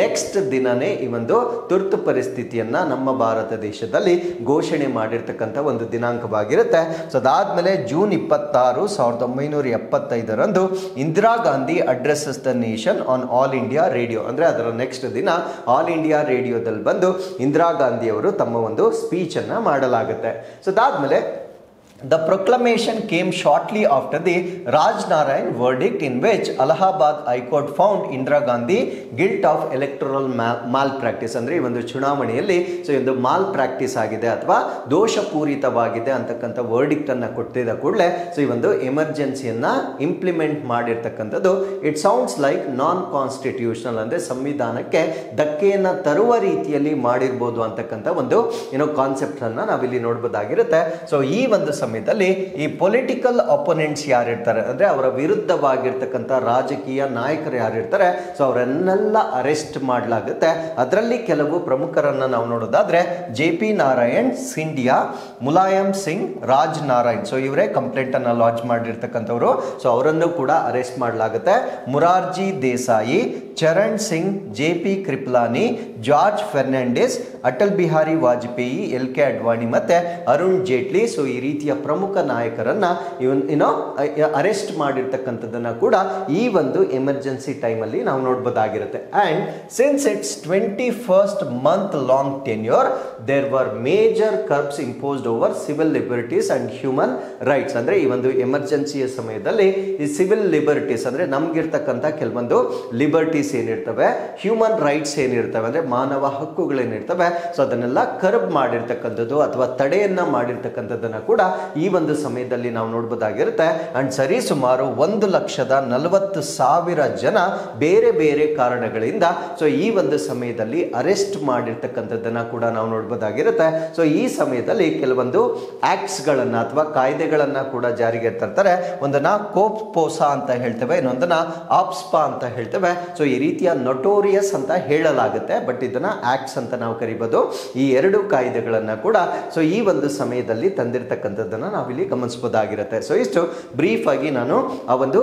ನೆಕ್ಸ್ಟ್ ದಿನನೇ ಈ ಒಂದು ತುರ್ತು ಪರಿಸ್ಥಿತಿಯನ್ನ ನಮ್ಮ ಭಾರತ ದೇಶದಲ್ಲಿ ಘೋಷಣೆ ಮಾಡಿರ್ತಕ್ಕಂಥ ಒಂದು ದಿನಾಂಕವಾಗಿರುತ್ತೆ. ಸೊ ಅದಾದ್ಮೇಲೆ ಜೂನ್ 26, 1975ರಂದು Indira Gandhi addresses the nation on All India Radio. ಅಂದ್ರೆ ಅದರ ನೆಕ್ಸ್ಟ್ ದಿನ ಆಲ್ ಇಂಡಿಯಾ ರೇಡಿಯೋದಲ್ಲಿ ಬಂದು ಇಂದಿರಾ ಗಾಂಧಿ ಅವರು ತಮ್ಮ ಒಂದು ಸ್ಪೀಚ್ ಅನ್ನ ಮಾಡಲಾಗುತ್ತೆ. ಸೊ ಅದಾದ್ಮೇಲೆ the proclamation came shortly after the Raj Narayan verdict in which Allahabad High Court found Indira Gandhi guilt of electoral malpractice. ಅಂದ್ರೆ ಈ ಒಂದು ಚುನಾವಣೆಯಲ್ಲಿ ಸೊ ಒಂದು ಮಾಲ್ ಪ್ರಾಕ್ಟೀಸ್ ಆಗಿದೆ ಅಥವಾ ದೋಷಪೂರಿತವಾಗಿದೆ ಅಂತಕ್ಕಂಥ ವರ್ಡಿಕ್ಟ್ ಅನ್ನ ಕೊಟ್ಟಿದ ಕೂಡಲೇ ಸೊ ಈ ಒಂದು ಎಮರ್ಜೆನ್ಸಿಯನ್ನ ಇಂಪ್ಲಿಮೆಂಟ್ ಮಾಡಿರ್ತಕ್ಕಂಥದ್ದು it sounds like non constitutional, ಅಂದ್ರೆ ಸಂವಿಧಾನಕ್ಕೆ ಧಕ್ಕೆಯನ್ನ ತರುವ ರೀತಿಯಲ್ಲಿ ಮಾಡಿರ್ಬೋದು ಅಂತಕ್ಕಂಥ ಒಂದು ಕಾನ್ಸೆಪ್ಟ್ ಅನ್ನ ನಾವಿಲ್ಲಿ ನೋಡ್ಬೋದಾಗಿರುತ್ತೆ. ಸೊ ಈ ಒಂದು ಸಮಯದಲ್ಲಿ ಈ ಪೊಲಿಟಿಕಲ್ ಅಪೋನೆಂಟ್ಸ್ ಯಾರಿರ್ತಾರೆ ಅಂದ್ರೆ ಅವರ ವಿರುದ್ಧವಾಗಿರ್ತಕ್ಕಂಥ ರಾಜಕೀಯ ನಾಯಕರು ಯಾರಿರ್ತಾರೆ ಸೊ ಅವರನ್ನೆಲ್ಲ ಅರೆಸ್ಟ್ ಮಾಡಲಾಗುತ್ತೆ. ಅದರಲ್ಲಿ ಕೆಲವು ಪ್ರಮುಖರನ್ನ ನಾವು ನೋಡೋದಾದ್ರೆ JP ನಾರಾಯಣ್ ಸಿಂಧಿಯಾ, ಮುಲಾಯಂ ಸಿಂಗ್, ರಾಜ್ ನಾರಾಯಣ್. ಸೊ ಇವರೇ ಕಂಪ್ಲೇಂಟ್ ಅನ್ನ ಲಾಂಚ್ ಮಾಡಿರ್ತಕ್ಕಂಥವ್ರು. ಸೊ ಅವರನ್ನು ಕೂಡ ಅರೆಸ್ಟ್ ಮಾಡಲಾಗುತ್ತೆ. Morarji Desai, Charan Singh, JP Kripalani, George Fernandes, Atal Bihari Vajpayee, LK Advani ಮತ್ತೆ ಅರುಣ್ ಜೇಟ್ಲಿ. ಸೊ ಈ ರೀತಿಯ ಪ್ರಮುಖ ನಾಯಕರನ್ನ ಅರೆಸ್ಟ್ ಮಾಡಿರ್ತಕ್ಕಂಥದ್ದನ್ನ ಕೂಡ ಈ ಒಂದು ಎಮರ್ಜೆನ್ಸಿ ಟೈಮ್ ಅಲ್ಲಿ ನಾವು ನೋಡಬಹುದಾಗಿರುತ್ತೆ. And since it's 21st month long tenure there were major curbs imposed over civil liberties and human rights. ಅಂದ್ರೆ ಈ ಒಂದು ಎಮರ್ಜೆನ್ಸಿಯ ಸಮಯದಲ್ಲಿ ಈ ಸಿವಿಲ್ ಲಿಬರ್ಟೀಸ್ ಅಂದ್ರೆ ನಮ್ಗಿರ್ತಕ್ಕಂಥ ಕೆಲವೊಂದು ಲಿಬರ್ಟೀಸ್ ಏನಿರ್ತವೆ, ಹ್ಯೂಮನ್ ರೈಟ್ಸ್ ಏನಿರ್ತವೆ ಅಂದ್ರೆ ಮಾನವ ಹಕ್ಕುಗಳೇನಿರ್ತವೆ ಸೊ ಅದನ್ನೆಲ್ಲ ಕರ್ಬ್ ಮಾಡಿರ್ತಕ್ಕಂಥದ್ದು ಅಥವಾ ತಡೆಯನ್ನ ಮಾಡಿರ್ತಕ್ಕಂಥದ್ದನ್ನ ಕೂಡ ಈ ಒಂದು ಸಮಯದಲ್ಲಿ ನಾವು ನೋಡಬಹುದಾಗಿರುತ್ತೆ. ಅಂಡ್ ಸರಿ ಸುಮಾರು 1,40,000 ಜನ ಬೇರೆ ಬೇರೆ ಕಾರಣಗಳಿಂದ ಸೊ ಈ ಒಂದು ಸಮಯದಲ್ಲಿ ಅರೆಸ್ಟ್ ಮಾಡಿರ್ತಕ್ಕಂಥದ್ದನ್ನ ಕೂಡ ನಾವು ನೋಡಬಹುದಾಗಿರುತ್ತೆ. ಸೊ ಈ ಸಮಯದಲ್ಲಿ ಕೆಲವೊಂದು ಆಕ್ಟ್ಸ್ ಗಳನ್ನ ಅಥವಾ ಕಾಯ್ದೆಗಳನ್ನ ಕೂಡ ಜಾರಿಗೆ ತರ್ತಾರೆ. ಒಂದನ್ನ ಕೋಪ್ಪೋಸಾ ಅಂತ ಹೇಳ್ತೇವೆ, ಇನ್ನೊಂದನ್ನ ಆಪ್ಸ್ಪಾ ಅಂತ ಹೇಳ್ತೇವೆ. ಸೊ ಈ ರೀತಿಯ ನೊಟೋರಿಯಸ್ ಅಂತ ಹೇಳಲಾಗುತ್ತೆ, ಬಟ್ ಇದನ್ನ ಆಕ್ಟ್ಸ್ ಅಂತ ನಾವು ಕರಿಬಹುದು. ಈ ಎರಡು ಕಾಯ್ದೆಗಳನ್ನ ಕೂಡ ಸೊ ಈ ಒಂದು ಸಮಯದಲ್ಲಿ ತಂದಿರತಕ್ಕಂಥದ್ದನ್ನ ನಾವಿಲ್ಲಿ ಗಮನಿಸಬಹುದಾಗಿರುತ್ತೆ. ಸೊ ಇಷ್ಟು ಬ್ರೀಫ್ ಆಗಿ ನಾನು ಆ ಒಂದು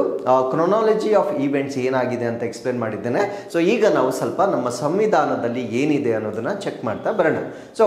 ಕ್ರೊನಾಲಜಿ ಆಫ್ ಈವೆಂಟ್ಸ್ ಏನಾಗಿದೆ ಅಂತ ಎಕ್ಸ್ಪ್ಲೇನ್ ಮಾಡಿದ್ದೇನೆ. ಸೊ ಈಗ ನಾವು ಸ್ವಲ್ಪ ನಮ್ಮ ಸಂವಿಧಾನದಲ್ಲಿ ಏನಿದೆ ಅನ್ನೋದನ್ನ ಚೆಕ್ ಮಾಡ್ತಾ ಬರೋಣ. ಸೊ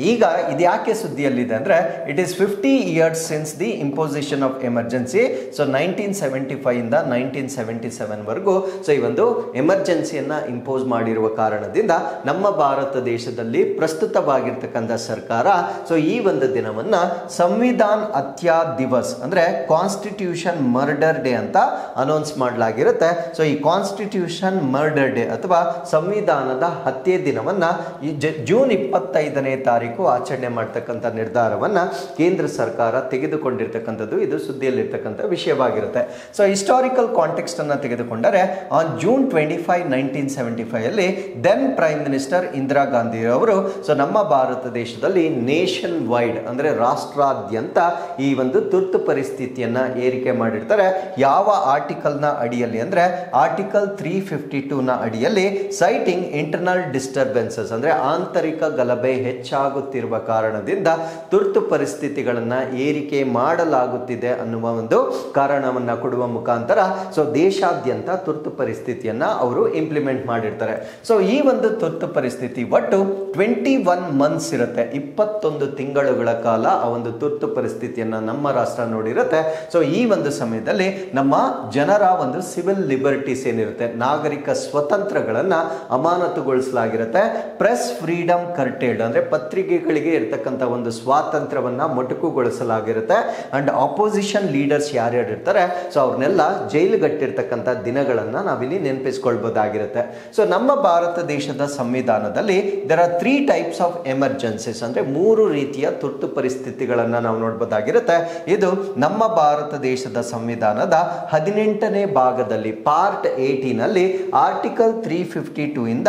ಈಗ ಇದು ಯಾಕೆ ಸುದ್ದಿಯಲ್ಲಿದೆ ಅಂದರೆ it is 50 years since the imposition of emergency. So 1975 ಇಂದ 1977 ವರೆಗೂ ಸೊ ಈ ಒಂದು ಎಮರ್ಜೆನ್ಸಿಯನ್ನು ಇಂಪೋಸ್ ಮಾಡಿರುವ ಕಾರಣದಿಂದ ನಮ್ಮ ಭಾರತ ದೇಶದಲ್ಲಿ ಪ್ರಸ್ತುತವಾಗಿರ್ತಕ್ಕಂಥ ಸರ್ಕಾರ ಸೊ ಈ ಒಂದು ದಿನವನ್ನು ಸಂವಿಧಾನ್ ಹತ್ಯಾ ದಿವಸ್ ಅಂದರೆ ಕಾನ್ಸ್ಟಿಟ್ಯೂಷನ್ ಮರ್ಡರ್ ಡೇ ಅಂತ ಅನೌನ್ಸ್ ಮಾಡಲಾಗಿರುತ್ತೆ. ಸೊ ಈ ಕಾನ್ಸ್ಟಿಟ್ಯೂಷನ್ ಮರ್ಡರ್ ಡೇ ಅಥವಾ ಸಂವಿಧಾನದ ಹತ್ಯೆ ದಿನವನ್ನು ಈ ಜೂನ್ 25ನೇ ತಾರೀಕು ಆಚರಣೆ ಮಾಡ್ತಕ್ಕಂಥ ನಿರ್ಧಾರವನ್ನ ಕೇಂದ್ರ ಸರ್ಕಾರ ತೆಗೆದುಕೊಂಡಿರ್ತಕ್ಕಂಥದ್ದು ಇದು ಸುದ್ದಿಯಲ್ಲಿರ್ತಕ್ಕಂಥ ವಿಷಯವಾಗಿರುತ್ತೆ. ಸೊ ಹಿಸ್ಟಾರಿಕಲ್ ಕಾಂಟೆಕ್ಸ್ಟ್ ಅನ್ನ ತೆಗೆದುಕೊಂಡರೆ ಆನ್ ಜೂನ್ 25, 1975 ಅಲ್ಲಿ then prime minister Indira Gandhi ಅವರು ಸೊ ನಮ್ಮ ಭಾರತ ದೇಶದಲ್ಲಿ ನೇಷನ್ ವೈಡ್ ಅಂದ್ರೆ ರಾಷ್ಟ್ರಾದ್ಯಂತ ಈ ಒಂದು ತುರ್ತು ಪರಿಸ್ಥಿತಿಯನ್ನ ಏರಿಕೆ ಮಾಡಿರ್ತಾರೆ. ಯಾವ ಆರ್ಟಿಕಲ್ ನ ಅಡಿಯಲ್ಲಿ ಅಂದ್ರೆ ಆರ್ಟಿಕಲ್ 352 ನ ಅಡಿಯಲ್ಲಿ ಸೈಟಿಂಗ್ ಇಂಟರ್ನಲ್ ಡಿಸ್ಟರ್ಬೆನ್ಸಸ್ ಅಂದ್ರೆ ಆಂತರಿಕ ಗಲಭೆ ಹೆಚ್ಚಾಗುತ್ತಿರುವ ಕಾರಣದಿಂದ ತುರ್ತು ಪರಿಸ್ಥಿತಿಗಳನ್ನ ಏರಿಕೆ ಮಾಡಲಾಗುತ್ತಿದೆ ಅನ್ನುವ ಒಂದು ಕಾರಣವನ್ನ ಕೊಡುವ ಮುಖಾಂತರ ಸೊ ದೇಶಾದ್ಯಂತ ತುರ್ತು ಪರಿಸ್ಥಿತಿಯನ್ನ ಅವರು ಇಂಪ್ಲಿಮೆಂಟ್ ಮಾಡಿರ್ತಾರೆ. ಸೊ ಈ ಒಂದು ತುರ್ತು ಪರಿಸ್ಥಿತಿ ಒಟ್ಟು 21 months ಇರುತ್ತೆ, 21 ತಿಂಗಳುಗಳ ಕಾಲ ಆ ಒಂದು ತುರ್ತು ಪರಿಸ್ಥಿತಿಯನ್ನ ನಮ್ಮ ರಾಷ್ಟ್ರ ನೋಡಿರುತ್ತೆ. ಸೊ ಈ ಒಂದು ಸಮಯದಲ್ಲಿ ನಮ್ಮ ಜನರ ಒಂದು ಸಿವಿಲ್ ಲಿಬರ್ಟೀಸ್ ಏನಿರುತ್ತೆ, ನಾಗರಿಕ ಸ್ವತಂತ್ರಗಳನ್ನ ಅಮಾನತುಗೊಳಿಸಲಾಗಿರುತ್ತೆ. ಪ್ರೆಸ್ ಫ್ರೀಡಮ್ ಕರ್ಟೇಲ್ಡ್ ಅಂದ್ರೆ ಪತ್ರಿಕೆಗಳಿಗೆ ಇರತಕ್ಕಂಥ ಒಂದು ಸ್ವಾತಂತ್ರ್ಯವನ್ನ ಮೊಟಕುಗೊಳಿಸಲಾಗಿರುತ್ತೆ. ಅಂಡ್ ಆಪೋಸಿಷನ್ ಲೀಡರ್ಸ್ ಯಾರ್ಯಾರು ಇರ್ತಾರೆ ಸೊ ಅವ್ರನ್ನೆಲ್ಲ ಜೈಲುಗಟ್ಟಿರ್ತಕ್ಕಂಥ ದಿನಗಳನ್ನ ನಾವಿಲ್ಲಿ ನೆನಪಿಸ್ಕೊಳ್ಬಹುದಾಗಿರುತ್ತೆ. ಸೊ ನಮ್ಮ ಭಾರತ ದೇಶದ ಸಂವಿಧಾನದಲ್ಲಿ there are 3 types of emergencies ಅಂದ್ರೆ 3 ರೀತಿಯ ತುರ್ತು ಪರಿಸ್ಥಿತಿಗಳನ್ನ ನಾವು ನೋಡಬಹುದಾಗಿರುತ್ತೆ. ಇದು ನಮ್ಮ ಭಾರತ ದೇಶದ ಸಂವಿಧಾನದ 18ನೇ ಭಾಗದಲ್ಲಿ ಪಾರ್ಟ್ 18 ನಲ್ಲಿ ಆರ್ಟಿಕಲ್ 352 ಇಂದ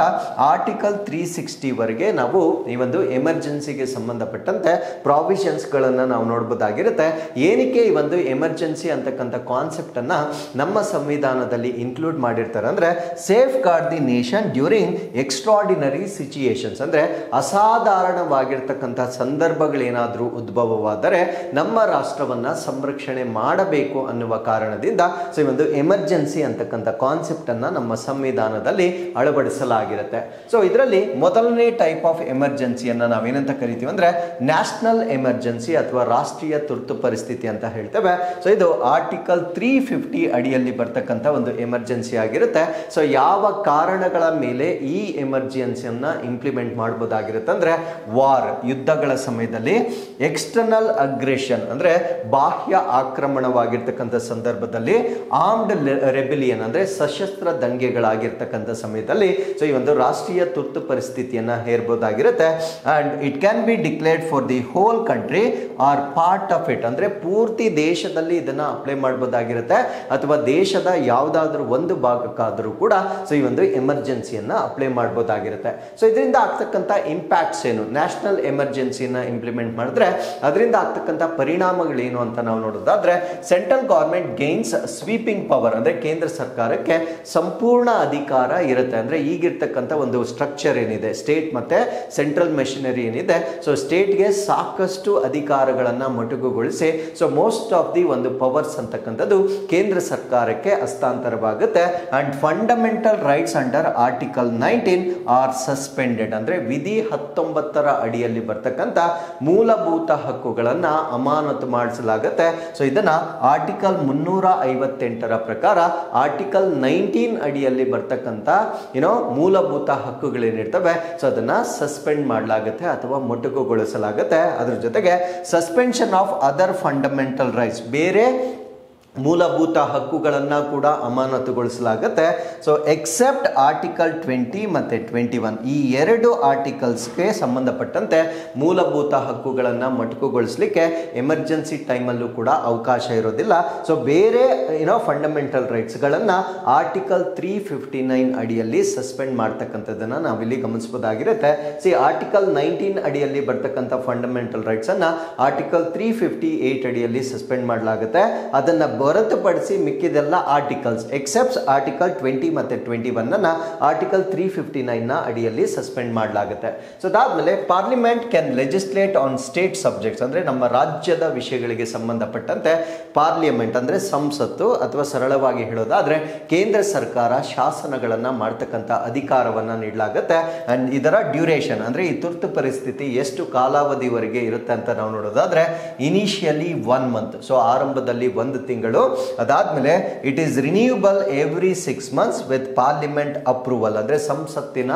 ಆರ್ಟಿಕಲ್ 360 ವರೆಗೆ ನಾವು ಈ ಒಂದು ಎಮರ್ಜೆನ್ಸಿಗೆ ಸಂಬಂಧಪಟ್ಟಂತೆ ಪ್ರಾವಿಷನ್ಸ್ ಗಳನ್ನ ನಾವು ನೋಡಬಹುದಾಗಿರುತ್ತೆ. ಏನಕ್ಕೆ ಈ ಒಂದು ಎಮರ್ಜೆನ್ಸಿ ಅಂತಕ್ಕಂಥ ಕಾನ್ಸೆಪ್ಟ್ ಅನ್ನ ನಮ್ಮ ಸಂವಿಧಾನದಲ್ಲಿ ಇನ್ಕ್ಲೂಡ್ ಮಾಡಿರ್ತಾರೆ ಅಂದ್ರೆ safeguard the nation during extraordinary situations ಅಂದ್ರೆ ಅಸಾಧಾರಣವಾಗಿರ್ತಕ್ಕಂಥ ಸಂದರ್ಭಗಳೇನಾದರೂ ಉದ್ಭವವಾದರೆ ನಮ್ಮ ರಾಷ್ಟ್ರವನ್ನ ಸಂರಕ್ಷಣೆ ಮಾಡಬೇಕು ಅನ್ನುವ ಕಾರಣದಿಂದ ಸೊ ಈ ಒಂದು ಎಮರ್ಜೆನ್ಸಿ ಅಂತಕ್ಕಂಥ ಕಾನ್ಸೆಪ್ಟ್ ಅನ್ನ ನಮ್ಮ ಸಂವಿಧಾನದಲ್ಲಿ ಅಳವಡಿಸಲಾಗಿರುತ್ತೆ. ಸೊ ಇದರಲ್ಲಿ ಮೊದಲನೇ ಟೈಪ್ ಆಫ್ ಎಮರ್ಜೆನ್ಸಿಯನ್ನ ನಾವೇನಂತ ಕರಿತೀವಿ ಅಂದ್ರೆ ನ್ಯಾಷನಲ್ ಎಮರ್ಜೆನ್ಸಿ ಅಥವಾ ರಾಷ್ಟ್ರೀಯ ತುರ್ತು ಪರಿಸ್ಥಿತಿ ಅಂತ ಹೇಳ್ತೇವೆ. ಸೊ ಇದು ಆರ್ಟಿಕಲ್ 350 ಅಡಿಯಲ್ಲಿ ಬರ್ತಕ್ಕಂಥ ಒಂದು ಎಮರ್ಜೆನ್ಸಿ ಆಗಿರುತ್ತೆ. ಸೊ ಯಾವ ಕಾರಣಗಳ ಮೇಲೆ ಈ ಎಮರ್ಜೆನ್ಸಿಯನ್ನ ಇಂಪ್ಲಿಮೆಂಟ್ ಮಾಡಬಹುದಾಗಿರುತ್ತೆ ಅಂದ್ರೆ ವಾರ್ ಯುದ್ಧಗಳ ಸಮಯದಲ್ಲಿ, ಎಕ್ಸ್ಟರ್ನಲ್ ಅಗ್ರೆಷನ್ ಅಂದ್ರೆ ಬಾಹ್ಯ ಆಕ್ರಮಣವಾಗಿರ್ತಕ್ಕಂಥ ಸಂದರ್ಭದಲ್ಲಿ, ಆರ್ಮ್ಡ್ ರೆಬಿಲಿಯನ್ ಅಂದ್ರೆ ಸಶಸ್ತ್ರ ದಂಗೆಗಳಾಗಿರ್ತಕ್ಕಂಥ ಸಮಯದಲ್ಲಿ ಸೊ ಈ ಒಂದು ರಾಷ್ಟ್ರೀಯ ತುರ್ತು ಪರಿಸ್ಥಿತಿಯನ್ನ ಹೇರಬಹುದಾಗಿರುತ್ತೆ. And it can be declared for the whole country or part of it ಅಂದ್ರೆ ಪೂರ್ತಿ ದೇಶದಲ್ಲಿ ಇದನ್ನ ಅಪ್ಲೈ ಮಾಡಬಹುದಾಗಿರುತ್ತೆ ಅಥವಾ ದೇಶದ ಯಾವುದಾದ್ರೂ ಒಂದು ಭಾಗಕ್ಕಾದರೂ ಕೂಡ ಸೊ ಈ ಒಂದು ಎಮರ್ಜೆನ್ಸಿಯನ್ನ ಅಪ್ಲೈ ಮಾಡಬಹುದಾಗಿರುತ್ತೆ. ಸೊ ಇದರಿಂದ ಆಗ್ತಕ್ಕಂಥ ಇಂಪ್ಯಾಕ್ಟ್ಸ್ ಏನು, ನ್ಯಾಷನಲ್ ಎಮರ್ಜೆನ್ಸಿನ ಇಂಪ್ಲಿಮೆಂಟ್ ಮಾಡಿದ್ರೆ ಅದರಿಂದ ಆಗ್ತಕ್ಕಂಥ ಪರಿಣಾಮಗಳೇನು ಅಂತ ನಾವು ನೋಡೋದಾದ್ರೆ central government gains sweeping power ಅಂದ್ರೆ ಕೇಂದ್ರ ಸರ್ಕಾರಕ್ಕೆ ಸಂಪೂರ್ಣ ಅಧಿಕಾರ ಇರುತ್ತೆ. ಅಂದ್ರೆ ಈಗಿರ್ತಕ್ಕಂಥ ಒಂದು ಸ್ಟ್ರಕ್ಚರ್ ಏನಿದೆ ಸ್ಟೇಟ್ ಮತ್ತೆ ಸೆಂಟ್ರಲ್ ಮೆಷಿನರಿ ಏನಿದೆ ಸೊ ಸ್ಟೇಟ್ಗೆ ಸಾಕಷ್ಟು ಅಧಿಕಾರಗಳನ್ನ ಮೊಟಕುಗೊಳಿಸಿ ಸೊ ಮೋಸ್ಟ್ ಆಫ್ ದಿ ಒಂದು ಪವರ್ಸ್ ಅಂತಕ್ಕಂಥದ್ದು ಕೇಂದ್ರ ಸರ್ಕಾರಕ್ಕೆ ಹಸ್ತಾಂತರವಾಗುತ್ತೆ. And fundamental rights under article 19 are suspended ಅಂದ್ರೆ ವಿಧಿ 19ರ ಅಡಿಯಲ್ಲಿ ಬರ್ತಕ್ಕಂಥ ಮೂಲಭೂತ ಹಕ್ಕುಗಳನ್ನ ಅಮಾನತು ಮಾಡಿಸಲಾಗುತ್ತೆ. ಸೊ ಇದನ್ನ ಆರ್ಟಿಕಲ್ 358ರ ಪ್ರಕಾರ ಆರ್ಟಿಕಲ್ 19 ಅಡಿಯಲ್ಲಿ ಬರ್ತಕ್ಕಂಥ ಮೂಲಭೂತ ಹಕ್ಕುಗಳೇನಿರ್ತವೆ ಸೊ ಅದನ್ನ ಸಸ್ಪೆಂಡ್ ಮಾಡಲಾಗುತ್ತೆ ಅಥವಾ ಮೊಟಕುಗೊಳಿಸಲಾಗುತ್ತೆ. ಅದ್ರ ಜೊತೆಗೆ suspension of other fundamental rights ಬೇರೆ ಮೂಲಭೂತ ಹಕ್ಕುಗಳನ್ನ ಕೂಡ ಅಮಾನತುಗೊಳಿಸಲಾಗುತ್ತೆ. ಸೊ ಎಕ್ಸೆಪ್ಟ್ ಆರ್ಟಿಕಲ್ 20 ಮತ್ತೆ 21 ಈ 2 ಆರ್ಟಿಕಲ್ಸ್ಗೆ ಸಂಬಂಧಪಟ್ಟಂತೆ ಮೂಲಭೂತ ಹಕ್ಕುಗಳನ್ನ ಮೊಟಕುಗೊಳಿಸಲಿಕ್ಕೆ ಎಮರ್ಜೆನ್ಸಿ ಟೈಮಲ್ಲೂ ಕೂಡ ಅವಕಾಶ ಇರೋದಿಲ್ಲ. ಸೊ ಬೇರೆ ಫಂಡಮೆಂಟಲ್ ರೈಟ್ಸ್ಗಳನ್ನ ಆರ್ಟಿಕಲ್ 359 ಅಡಿಯಲ್ಲಿ ಸಸ್ಪೆಂಡ್ ಮಾಡ್ತಕ್ಕಂಥದ್ದನ್ನ ನಾವಿಲ್ಲಿ ಗಮನಿಸಬಹುದಾಗಿರುತ್ತೆ. ಆರ್ಟಿಕಲ್ 19 ಅಡಿಯಲ್ಲಿ ಬರ್ತಕ್ಕಂಥ ಫಂಡಮೆಂಟಲ್ ರೈಟ್ಸ್ ಅನ್ನ ಆರ್ಟಿಕಲ್ 358 ಅಡಿಯಲ್ಲಿ ಸಸ್ಪೆಂಡ್ ಮಾಡಲಾಗುತ್ತೆ. ಅದನ್ನ ಹೊರತುಪಡಿಸಿ ಮಿಕ್ಕಿದೆಲ್ಲ ಆರ್ಟಿಕಲ್ಸ್ ಎಕ್ಸೆಪ್ಟ್ಸ್ ಆರ್ಟಿಕಲ್ 20 ಮತ್ತು 21 ಅನ್ನ ಆರ್ಟಿಕಲ್ 359 ನ ಅಡಿಯಲ್ಲಿ ಸಸ್ಪೆಂಡ್ ಮಾಡಲಾಗುತ್ತೆ. ಸೊ ಅದಾದ್ಮೇಲೆ parliament can legislate on state subjects, ಅಂದ್ರೆ ನಮ್ಮ ರಾಜ್ಯದ ವಿಷಯಗಳಿಗೆ ಸಂಬಂಧಪಟ್ಟಂತೆ ಪಾರ್ಲಿಮೆಂಟ್ ಅಂದ್ರೆ ಸಂಸತ್ತು ಅಥವಾ ಸರಳವಾಗಿ ಹೇಳೋದಾದ್ರೆ ಕೇಂದ್ರ ಸರ್ಕಾರ ಶಾಸನಗಳನ್ನ ಮಾಡ್ತಕ್ಕಂಥ ಅಧಿಕಾರವನ್ನ ನೀಡಲಾಗುತ್ತೆ. ಅಂಡ್ ಇದರ ಡ್ಯೂರೇಷನ್ ಅಂದ್ರೆ ಈ ತುರ್ತು ಪರಿಸ್ಥಿತಿ ಎಷ್ಟು ಕಾಲಾವಧಿವರೆಗೆ ಇರುತ್ತೆ ಅಂತ ನಾವು ನೋಡೋದಾದ್ರೆ ಇನಿಷಿಯಲಿ 1 ಮಂತ್, ಸೊ ಆರಂಭದಲ್ಲಿ 1 ತಿಂಗಳು. ಅದಾದ್ಮೇಲೆ it is renewable every 6 months with parliament approval, ಅಂದ್ರೆ ಸಂಸತ್ತಿನ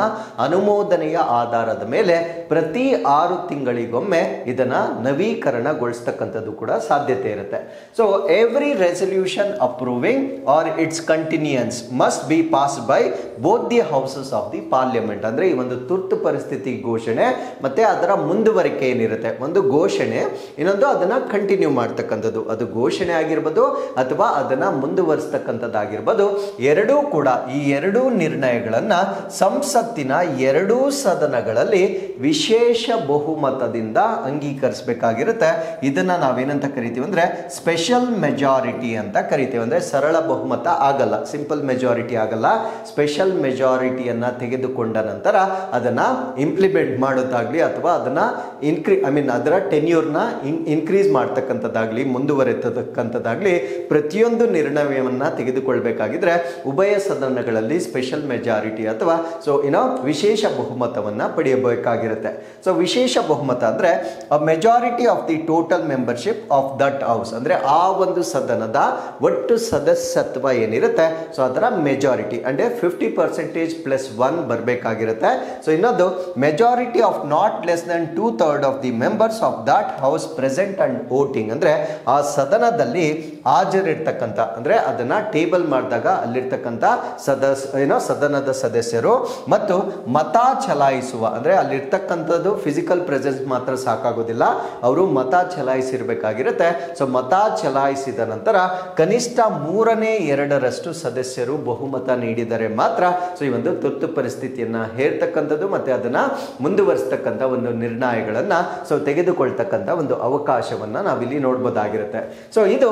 ಅನುಮೋದನೆಯ ಆಧಾರದ ಮೇಲೆ ಪ್ರತಿ 6 ತಿಂಗಳಿಗೊಮ್ಮೆ ಇದನ್ನ ನವೀಕರಣಗೊಳಿಸ್ತಕ್ಕಂಥದ್ದು ಕೂಡ ಸಾಧ್ಯತೆ ಇರುತ್ತೆ. So every resolution approving or its continuance must be pass by both the houses of the parliament, ಅಂದ್ರೆ ಈ ಒಂದು ತುರ್ತು ಪರಿಸ್ಥಿತಿ ಘೋಷಣೆ ಮತ್ತೆ ಅದರ ಮುಂದುವರಿಕೆ ಏನಿರುತ್ತೆ, ಒಂದು ಘೋಷಣೆ ಇನ್ನೊಂದು ಅದನ್ನ ಕಂಟಿನ್ಯೂ ಮಾಡ್ತಕ್ಕಂಥದ್ದು, ಅದು ಘೋಷಣೆ ಆಗಿರ್ಬೋದು ಅಥವಾ ಅದನ್ನ ಮುಂದುವರಿಸ್ತಕ್ಕಂಥದ್ದಾಗಿರ್ಬೋದು, ಎರಡೂ ಕೂಡ ಈ ಎರಡೂ ನಿರ್ಣಯಗಳನ್ನ ಸಂಸತ್ತಿನ ಎರಡೂ ಸದನಗಳಲ್ಲಿ ವಿಶೇಷ ಬಹುಮತದಿಂದ ಅಂಗೀಕರಿಸಬೇಕಾಗಿರುತ್ತೆ. ಇದನ್ನ ನಾವೇನಂತ ಕರಿತೀವಿ ಅಂದ್ರೆ ಸ್ಪೆಷಲ್ ಮೆಜಾರಿಟಿ ಅಂತ ಕರಿತೀವಿ. ಅಂದ್ರೆ ಸರಳ ಬಹುಮತ ಆಗಲ್ಲ, ಸಿಂಪಲ್ ಮೆಜಾರಿಟಿ ಆಗಲ್ಲ, ಸ್ಪೆಷಲ್ ಮೆಜಾರಿಟಿಯನ್ನ ತೆಗೆದುಕೊಂಡ ನಂತರ ಅದನ್ನ ಇಂಪ್ಲಿಮೆಂಟ್ ಮಾಡೋದಾಗ್ಲಿ ಅಥವಾ ಅದನ್ನ ಅದರ ಟೆನ್ಯೂರ್ನ ಇನ್ಕ್ರೀಸ್ ಮಾಡ್ತಕ್ಕಂಥದ್ದಾಗ್ಲಿ ಮುಂದುವರೆತಕ್ಕಂಥದ್ದಾಗ್ಲಿ ಪ್ರತಿಯೊಂದು ನಿರ್ಣಯವನ್ನ ತೆಗೆದುಕೊಳ್ಬೇಕಾಗಿದ್ರೆ ಉಭಯ ಸದನಗಳಲ್ಲಿ ಸ್ಪೆಷಲ್ ಮೆಜಾರಿಟಿ ಅಥವಾ ವಿಶೇಷ ಬಹುಮತವನ್ನ ಪಡೆಯಬೇಕಾಗಿರುತ್ತೆ. ಸೊ ವಿಶೇಷ ಬಹುಮತ ಅಂದ್ರೆ majority of the total membership of that house, ಅಂದ್ರೆ ಆ ಒಂದು ಸದನದ ಒಟ್ಟು ಸದಸ್ಯತ್ವ ಏನಿರುತ್ತೆ ಸೊ ಅದರ ಮೆಜಾರಿಟಿ ಅಂದ್ರೆ 50% +1 ಬರಬೇಕಾಗಿರುತ್ತೆ. ಸೊ ಇನ್ನೊಂದು majority of not less than 2/3 of the members of that house present and voting, ಅಂದ್ರೆ ಆ ಸದನದಲ್ಲಿ ಹಾಜರಿರ್ತಕ್ಕಂಥ ಅಂದ್ರೆ ಅದನ್ನ ಟೇಬಲ್ ಮಾಡಿದಾಗ ಅಲ್ಲಿರ್ತಕ್ಕಂಥ ಸದನದ ಸದಸ್ಯರು ಮತ್ತು ಮತ ಚಲಾಯಿಸುವ, ಅಂದ್ರೆ ಅಲ್ಲಿರ್ತಕ್ಕಂಥದ್ದು ಫಿಸಿಕಲ್ ಪ್ರೆಸೆನ್ಸ್ ಮಾತ್ರ ಸಾಕಾಗೋದಿಲ್ಲ, ಅವರು ಮತ ಚಲಾಯಿಸಿರ್ಬೇಕಾಗಿರುತ್ತೆ. ಸೊ ಮತ ಚಲಾಯಿಸಿದ ನಂತರ ಕನಿಷ್ಠ 3/2 ಸದಸ್ಯರು ಬಹುಮತ ನೀಡಿದರೆ ಮಾತ್ರ ಸೊ ಈ ಒಂದು ತುರ್ತು ಪರಿಸ್ಥಿತಿಯನ್ನ ಹೇರ್ತಕ್ಕಂಥದ್ದು ಮತ್ತೆ ಅದನ್ನ ಮುಂದುವರಿಸ್ತಕ್ಕಂಥ ಒಂದು ನಿರ್ಣಯಗಳನ್ನ ಸೊ ತೆಗೆದುಕೊಳ್ತಕ್ಕಂಥ ಒಂದು ಅವಕಾಶವನ್ನ ನಾವಿಲ್ಲಿ ನೋಡ್ಬೋದಾಗಿರುತ್ತೆ. ಸೊ ಇದು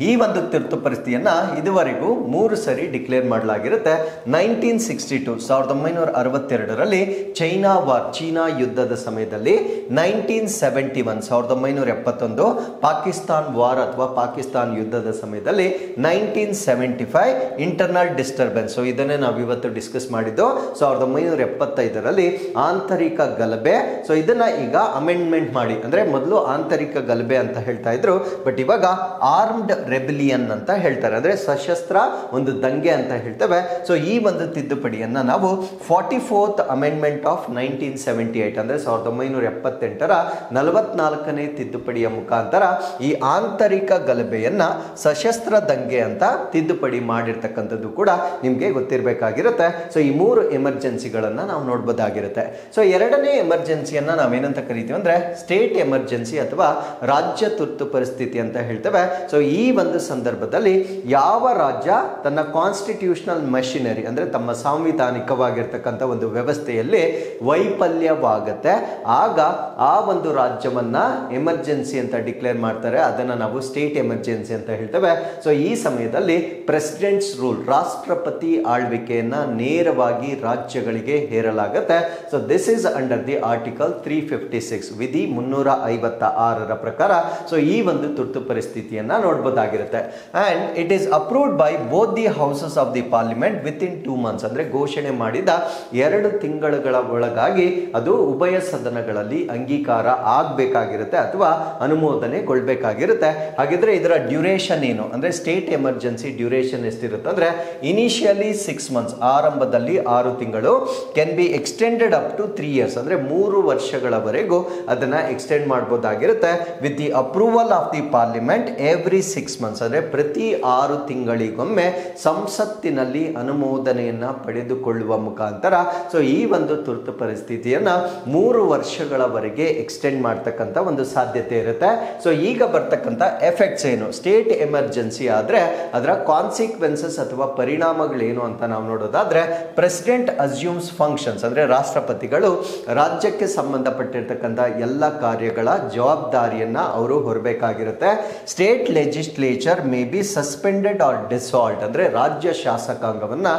ಈ ಒಂದು ತುರ್ತು ಪರಿಸ್ಥಿತಿಯನ್ನ ಇದುವರೆಗೂ 3 ಸರಿ ಡಿಕ್ಲೇರ್ ಮಾಡಲಾಗಿರುತ್ತೆ. 1962 ಚೈನಾ ವಾರ್, ಚೀನಾ ಯುದ್ಧದ ಸಮಯದಲ್ಲಿ, 1971 ಪಾಕಿಸ್ತಾನ್ ವಾರ್ ಅಥವಾ ಪಾಕಿಸ್ತಾನ್ ಯುದ್ಧದ ಸಮಯದಲ್ಲಿ, 1975 ಇಂಟರ್ನಲ್ ಡಿಸ್ಟರ್ಬೆನ್ಸ್, ಸೊ ಇದನ್ನೇ ನಾವು ಇವತ್ತು ಡಿಸ್ಕಸ್ ಮಾಡಿದ್ದು. 1975 ಆಂತರಿಕ ಗಲಭೆ, ಸೊ ಇದನ್ನ ಈಗ ಅಮೆಂಡ್ಮೆಂಟ್ ಮಾಡಿ, ಅಂದ್ರೆ ಮೊದಲು ಆಂತರಿಕ ಗಲಭೆ ಅಂತ ಹೇಳ್ತಾ ಇದ್ರು, ಬಟ್ ಇವಾಗ ಆರ್ಮ್ಡ್ ರೆಬಿಲಿಯನ್ ಅಂತ ಹೇಳ್ತಾರೆ, ಅಂದ್ರೆ ಸಶಸ್ತ್ರ ಒಂದು ದಂಗೆ ಅಂತ ಹೇಳ್ತೇವೆ. ಸೊ ಈ ಒಂದು ತಿದ್ದುಪಡಿಯನ್ನ ನಾವು 44th ಅಮೆಂಡ್ಮೆಂಟ್ ಆಫ್ 1978 ಅಂದ್ರೆ 1978ರ 44ನೇ ತಿದ್ದುಪಡಿಯ ಮುಖಾಂತರ ಈ ಆಂತರಿಕ ಗಲಭೆಯನ್ನ ಸಶಸ್ತ್ರ ದಂಗೆ ಅಂತ ತಿದ್ದುಪಡಿ ಮಾಡಿರ್ತಕ್ಕಂಥದ್ದು ಕೂಡ ನಿಮ್ಗೆ ಗೊತ್ತಿರಬೇಕಾಗಿರುತ್ತೆ. ಸೊ ಈ 3 ಎಮರ್ಜೆನ್ಸಿಗಳನ್ನ ನಾವು ನೋಡ್ಬೋದಾಗಿರುತ್ತೆ. ಸೊ ಎರಡನೇ ಎಮರ್ಜೆನ್ಸಿಯನ್ನ ನಾವೇನಂತ ಕರಿತೀವಿ ಅಂದ್ರೆ ಸ್ಟೇಟ್ ಎಮರ್ಜೆನ್ಸಿ ಅಥವಾ ರಾಜ್ಯ ತುರ್ತು ಪರಿಸ್ಥಿತಿ ಅಂತ ಹೇಳ್ತೇವೆ. ಸೊ ಈ ಒಂದು ಸಂದರ್ಭದಲ್ಲಿ ಯಾವ ರಾಜ್ಯ ತನ್ನ ಕಾನ್ಸ್ಟಿಟ್ಯೂಷನಲ್ ಮಷಿನರಿ ಅಂದ್ರೆ ತಮ್ಮ ಸಾಂವಿಧಾನಿಕವಾಗಿರ್ತಕ್ಕಂಥ ಒಂದು ವ್ಯವಸ್ಥೆಯಲ್ಲಿ ವೈಫಲ್ಯವಾಗುತ್ತೆ, ಆಗ ಆ ಒಂದು ರಾಜ್ಯವನ್ನ ಎಮರ್ಜೆನ್ಸಿ ಅಂತ ಡಿಕ್ಲೇರ್ ಮಾಡ್ತಾರೆ, ಅದನ್ನ ನಾವು ಸ್ಟೇಟ್ ಎಮರ್ಜೆನ್ಸಿ ಅಂತ ಹೇಳ್ತೇವೆ. ಸೊ ಈ ಸಮಯದಲ್ಲಿ ಪ್ರೆಸಿಡೆಂಟ್ಸ್ ರೂಲ್, ರಾಷ್ಟ್ರಪತಿ ಆಳ್ವಿಕೆಯನ್ನ ನೇರವಾಗಿ ರಾಜ್ಯಗಳಿಗೆ ಹೇರಲಾಗುತ್ತೆ. So this is under the article 356 ವಿಧಿ 356ರ ಪ್ರಕಾರ ಸೊ ಈ ಒಂದು ತುರ್ತು ಪರಿಸ್ಥಿತಿಯನ್ನ ನೋಡಬಹುದಾಗಿರುತ್ತೆ. And it is approved by both the houses of the parliament within 2 months, ಅಂದ್ರೆ ಘೋಷಣೆ ಮಾಡಿದ 2 ತಿಂಗಳುಗಳ ಒಳಗಾಗಿ ಅದು ಉಭಯ ಸದನಗಳಲ್ಲಿ ಅಂಗೀಕಾರ ಆಗಬೇಕಾಗಿರುತ್ತೆ ಅಥವಾ ಅನುಮೋದನೆಗೊಳ್ಬೇಕಾಗಿರುತ್ತೆ. ಹಾಗಿದ್ರೆ ಇದರ ಡ್ಯೂರೇಷನ್ ಏನು ಅಂದ್ರೆ ಸ್ಟೇಟ್ ಎಮರ್ಜೆನ್ಸಿ ಡ್ಯೂರೇಷನ್ ಎಷ್ಟಿರುತ್ತೆ ಅಂದ್ರೆ ಇನಿಷಿಯಲಿ 6 ಮಂತ್ಸ್, ಆರಂಭದಲ್ಲಿ 6 ತಿಂಗಳು, can be extended up to 3 years, ಅಂದ್ರೆ 3 ವರ್ಷಗಳವರೆಗೂ ಅದನ್ನ ಎಕ್ಸ್ಟೆಂಡ್ ಮಾಡಬಹುದಾಗಿರುತ್ತೆ. With the approval of the parliament every 6 months, ಅಂದ್ರೆ ಪ್ರತಿ 6 ತಿಂಗಳಿಗೊಮ್ಮೆ ಸಂಸತ್ತಿನಲ್ಲಿ ಅನುಮೋದನೆಯನ್ನ ಪಡೆದುಕೊಳ್ಳುವ ಮುಖಾಂತರ ಸೊ ಈ ಒಂದು ತುರ್ತು ಪರಿಸ್ಥಿತಿಯನ್ನ 3 ವರ್ಷಗಳವರೆಗೆ ಎಕ್ಸ್ಟೆಂಡ್ ಮಾಡ್ತಕ್ಕಂಥ ಒಂದು ಸಾಧ್ಯತೆ ಇರುತ್ತೆ. ಸೊ ಈಗ ಬರ್ತಕ್ಕಂಥ ಎಫೆಕ್ಟ್ಸ್ ಏನು, ಸ್ಟೇಟ್ ಎಮರ್ಜೆನ್ಸಿ ಆದ್ರೆ ಅದರ ಕಾನ್ಸಿಕ್ವೆನ್ಸಸ್ ಅಥವಾ ಪರಿಣಾಮಗಳೇನು ಅಂತ ನಾವು ನೋಡೋದಾದ್ರೆ, ಪ್ರೆಸಿಡೆಂಟ್ ಅಸ್ಯೂಮ್ಸ್ ಫಂಕ್ಷನ್ಸ್, ಅಂದ್ರೆ ರಾಷ್ಟ್ರಪತಿಗಳು ರಾಜ್ಯಕ್ಕೆ ಸಂಬಂಧಪಟ್ಟಿರ್ತಕ್ಕಂಥ ಎಲ್ಲ ಕಾರ್ಯಗಳ ಜವಾಬ್ದಾರಿಯನ್ನ ಅವರು ಹೊರಬೇಕಾಗಿರುತ್ತೆ. State legislature may be suspended or dissolved, ಅಂದರೆ ರಾಜ್ಯ ಶಾಸಕಾಂಗವನ್ನು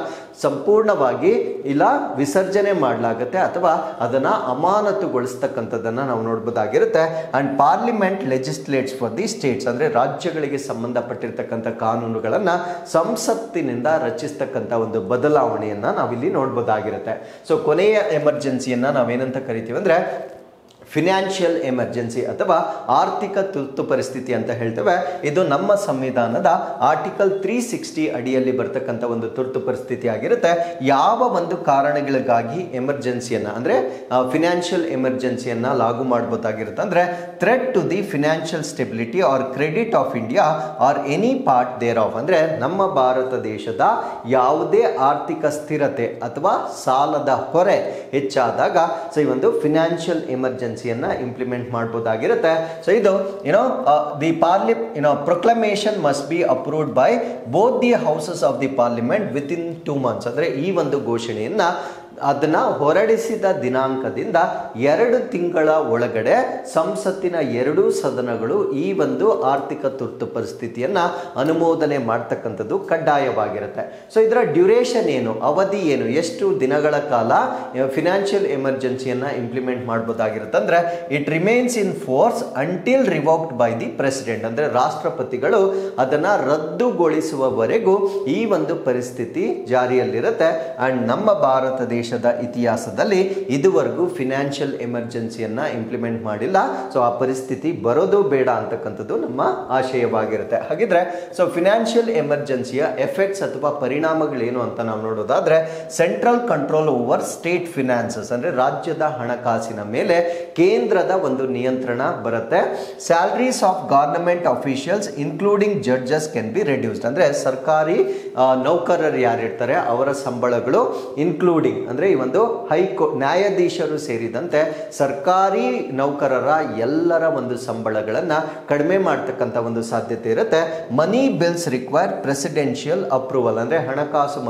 ಸಂಪೂರ್ಣವಾಗಿ ಇಲ್ಲ ವಿಸರ್ಜನೆ ಮಾಡಲಾಗುತ್ತೆ ಅಥವಾ ಅದನ್ನು ಅಮಾನತುಗೊಳಿಸ್ತಕ್ಕಂಥದ್ದನ್ನು ನಾವು ನೋಡ್ಬೋದಾಗಿರುತ್ತೆ. And parliament legislates for the states, ಅಂದರೆ ರಾಜ್ಯಗಳಿಗೆ ಸಂಬಂಧಪಟ್ಟಿರ್ತಕ್ಕಂಥ ಕಾನೂನುಗಳನ್ನು ಸಂಸತ್ತಿನಿಂದ ರಚಿಸ್ತಕ್ಕಂಥ ಒಂದು ಬದಲಾವಣೆಯನ್ನು ನಾವಿಲ್ಲಿ ನೋಡ್ಬೋದಾಗಿರುತ್ತೆ. ಸೊ ಕೊನೆಯ ಎಮರ್ಜೆನ್ಸಿಯನ್ನು ನಾವೇನಂತ ಕರಿತೀವಿ ಅಂದರೆ ಫಿನಾನ್ಷಿಯಲ್ ಎಮರ್ಜೆನ್ಸಿ ಅಥವಾ ಆರ್ಥಿಕ ತುರ್ತು ಪರಿಸ್ಥಿತಿ ಅಂತ ಹೇಳ್ತೇವೆ. ಇದು ನಮ್ಮ ಸಂವಿಧಾನದ ಆರ್ಟಿಕಲ್ 360 ಅಡಿಯಲ್ಲಿ ಬರ್ತಕ್ಕಂಥ ಒಂದು ತುರ್ತು ಪರಿಸ್ಥಿತಿ ಆಗಿರುತ್ತೆ. ಯಾವ ಒಂದು ಕಾರಣಗಳಿಗಾಗಿ ಎಮರ್ಜೆನ್ಸಿಯನ್ನು ಅಂದರೆ ಫಿನಾನ್ಷಿಯಲ್ ಎಮರ್ಜೆನ್ಸಿಯನ್ನು ಲಾಗು ಮಾಡಬಹುದಾಗಿರುತ್ತೆ ಅಂದರೆ threat to the financial stability or credit of India or any part thereof, ಅಂದರೆ ನಮ್ಮ ಭಾರತ ದೇಶದ ಯಾವುದೇ ಆರ್ಥಿಕ ಸ್ಥಿರತೆ ಅಥವಾ ಸಾಲದ ಹೊರೆ ಹೆಚ್ಚಾದಾಗ ಸೊ ಈ ಒಂದು ಫಿನಾನ್ಷಿಯಲ್ ಎಮರ್ಜೆನ್ಸಿ ಇಂಪ್ಲಿಮೆಂಟ್ ಮಾಡಬಹುದಾಗಿರುತ್ತೆ. ಸೊ ಇದು the proclamation must be approved by both the houses of the parliament within 2 months, ಅಂದರೆ ಈ ಒಂದು ಘೋಷಣೆಯನ್ನ ಅದನ್ನು ಹೊರಡಿಸಿದ ದಿನಾಂಕದಿಂದ 2 ತಿಂಗಳ ಒಳಗಡೆ ಸಂಸತ್ತಿನ 2 ಸದನಗಳು ಈ ಒಂದು ಆರ್ಥಿಕ ತುರ್ತು ಪರಿಸ್ಥಿತಿಯನ್ನು ಅನುಮೋದನೆ ಮಾಡ್ತಕ್ಕಂಥದ್ದು ಕಡ್ಡಾಯವಾಗಿರುತ್ತೆ. ಸೊ ಇದರ ಡ್ಯೂರೇಷನ್ ಏನು, ಅವಧಿ ಏನು, ಎಷ್ಟು ದಿನಗಳ ಕಾಲ ಫಿನಾನ್ಷಿಯಲ್ ಎಮರ್ಜೆನ್ಸಿಯನ್ನು ಇಂಪ್ಲಿಮೆಂಟ್ ಮಾಡ್ಬೋದಾಗಿರುತ್ತೆ ಅಂದರೆ it remains in force until revoked by the president, ಅಂದರೆ ರಾಷ್ಟ್ರಪತಿಗಳು ಅದನ್ನು ರದ್ದುಗೊಳಿಸುವವರೆಗೂ ಈ ಒಂದು ಪರಿಸ್ಥಿತಿ ಜಾರಿಯಲ್ಲಿರುತ್ತೆ. ಆ್ಯಂಡ್ ನಮ್ಮ ಭಾರತ ದೇಶದ ಇತಿಹಾಸದಲ್ಲಿ ಇದುವರೆಗೂ ಫಿನಾನ್ಷಿಯಲ್ ಎಮರ್ಜೆನ್ಸಿಯನ್ನು ಇಂಪ್ಲಿಮೆಂಟ್ ಮಾಡಿಲ್ಲ. ಸೊ ಆ ಪರಿಸ್ಥಿತಿ ಬರೋದು ಬೇಡ ಅಂತಕ್ಕಂಥದ್ದು ನಮ್ಮ ಆಶಯವಾಗಿರುತ್ತೆ. ಹಾಗಿದ್ರೆ ಸೊ ಫಿನಾನ್ಷಿಯಲ್ ಎಮರ್ಜೆನ್ಸಿಯ ಎಫೆಕ್ಟ್ಸ್ ಅಥವಾ ಪರಿಣಾಮಗಳೇನು ಅಂತ ನಾವು ನೋಡೋದಾದ್ರೆ central control over state finances, ಅಂದರೆ ರಾಜ್ಯದ ಹಣಕಾಸಿನ ಮೇಲೆ ಕೇಂದ್ರದ ಒಂದು ನಿಯಂತ್ರಣ ಬರುತ್ತೆ. Salaries of government officials including judges can be reduced, ಅಂದರೆ ಸರ್ಕಾರಿ ನೌಕರರು ಯಾರಿರ್ತಾರೆ ಅವರ ಸಂಬಳಗಳು ಇನ್ಕ್ಲೂಡಿಂಗ್ ಅಂದರೆ ಈ ಒಂದು ನ್ಯಾಯಾಧೀಶರು ಸೇರಿದಂತೆ ಸರ್ಕಾರಿ ನೌಕರರ ಎಲ್ಲರ ಒಂದು ಸಂಬಳಗಳನ್ನು ಕಡಿಮೆ ಮಾಡ್ತಕ್ಕಂಥ ಒಂದು ಸಾಧ್ಯತೆ ಇರುತ್ತೆ. ಮನಿ ಬಿಲ್ಸ್ ರಿಕ್ವೈರ್ ಪ್ರೆಸಿಡೆನ್ಷಿಯಲ್ ಅಪ್ರೂವಲ್, ಅಂದರೆ ಹಣಕಾಸು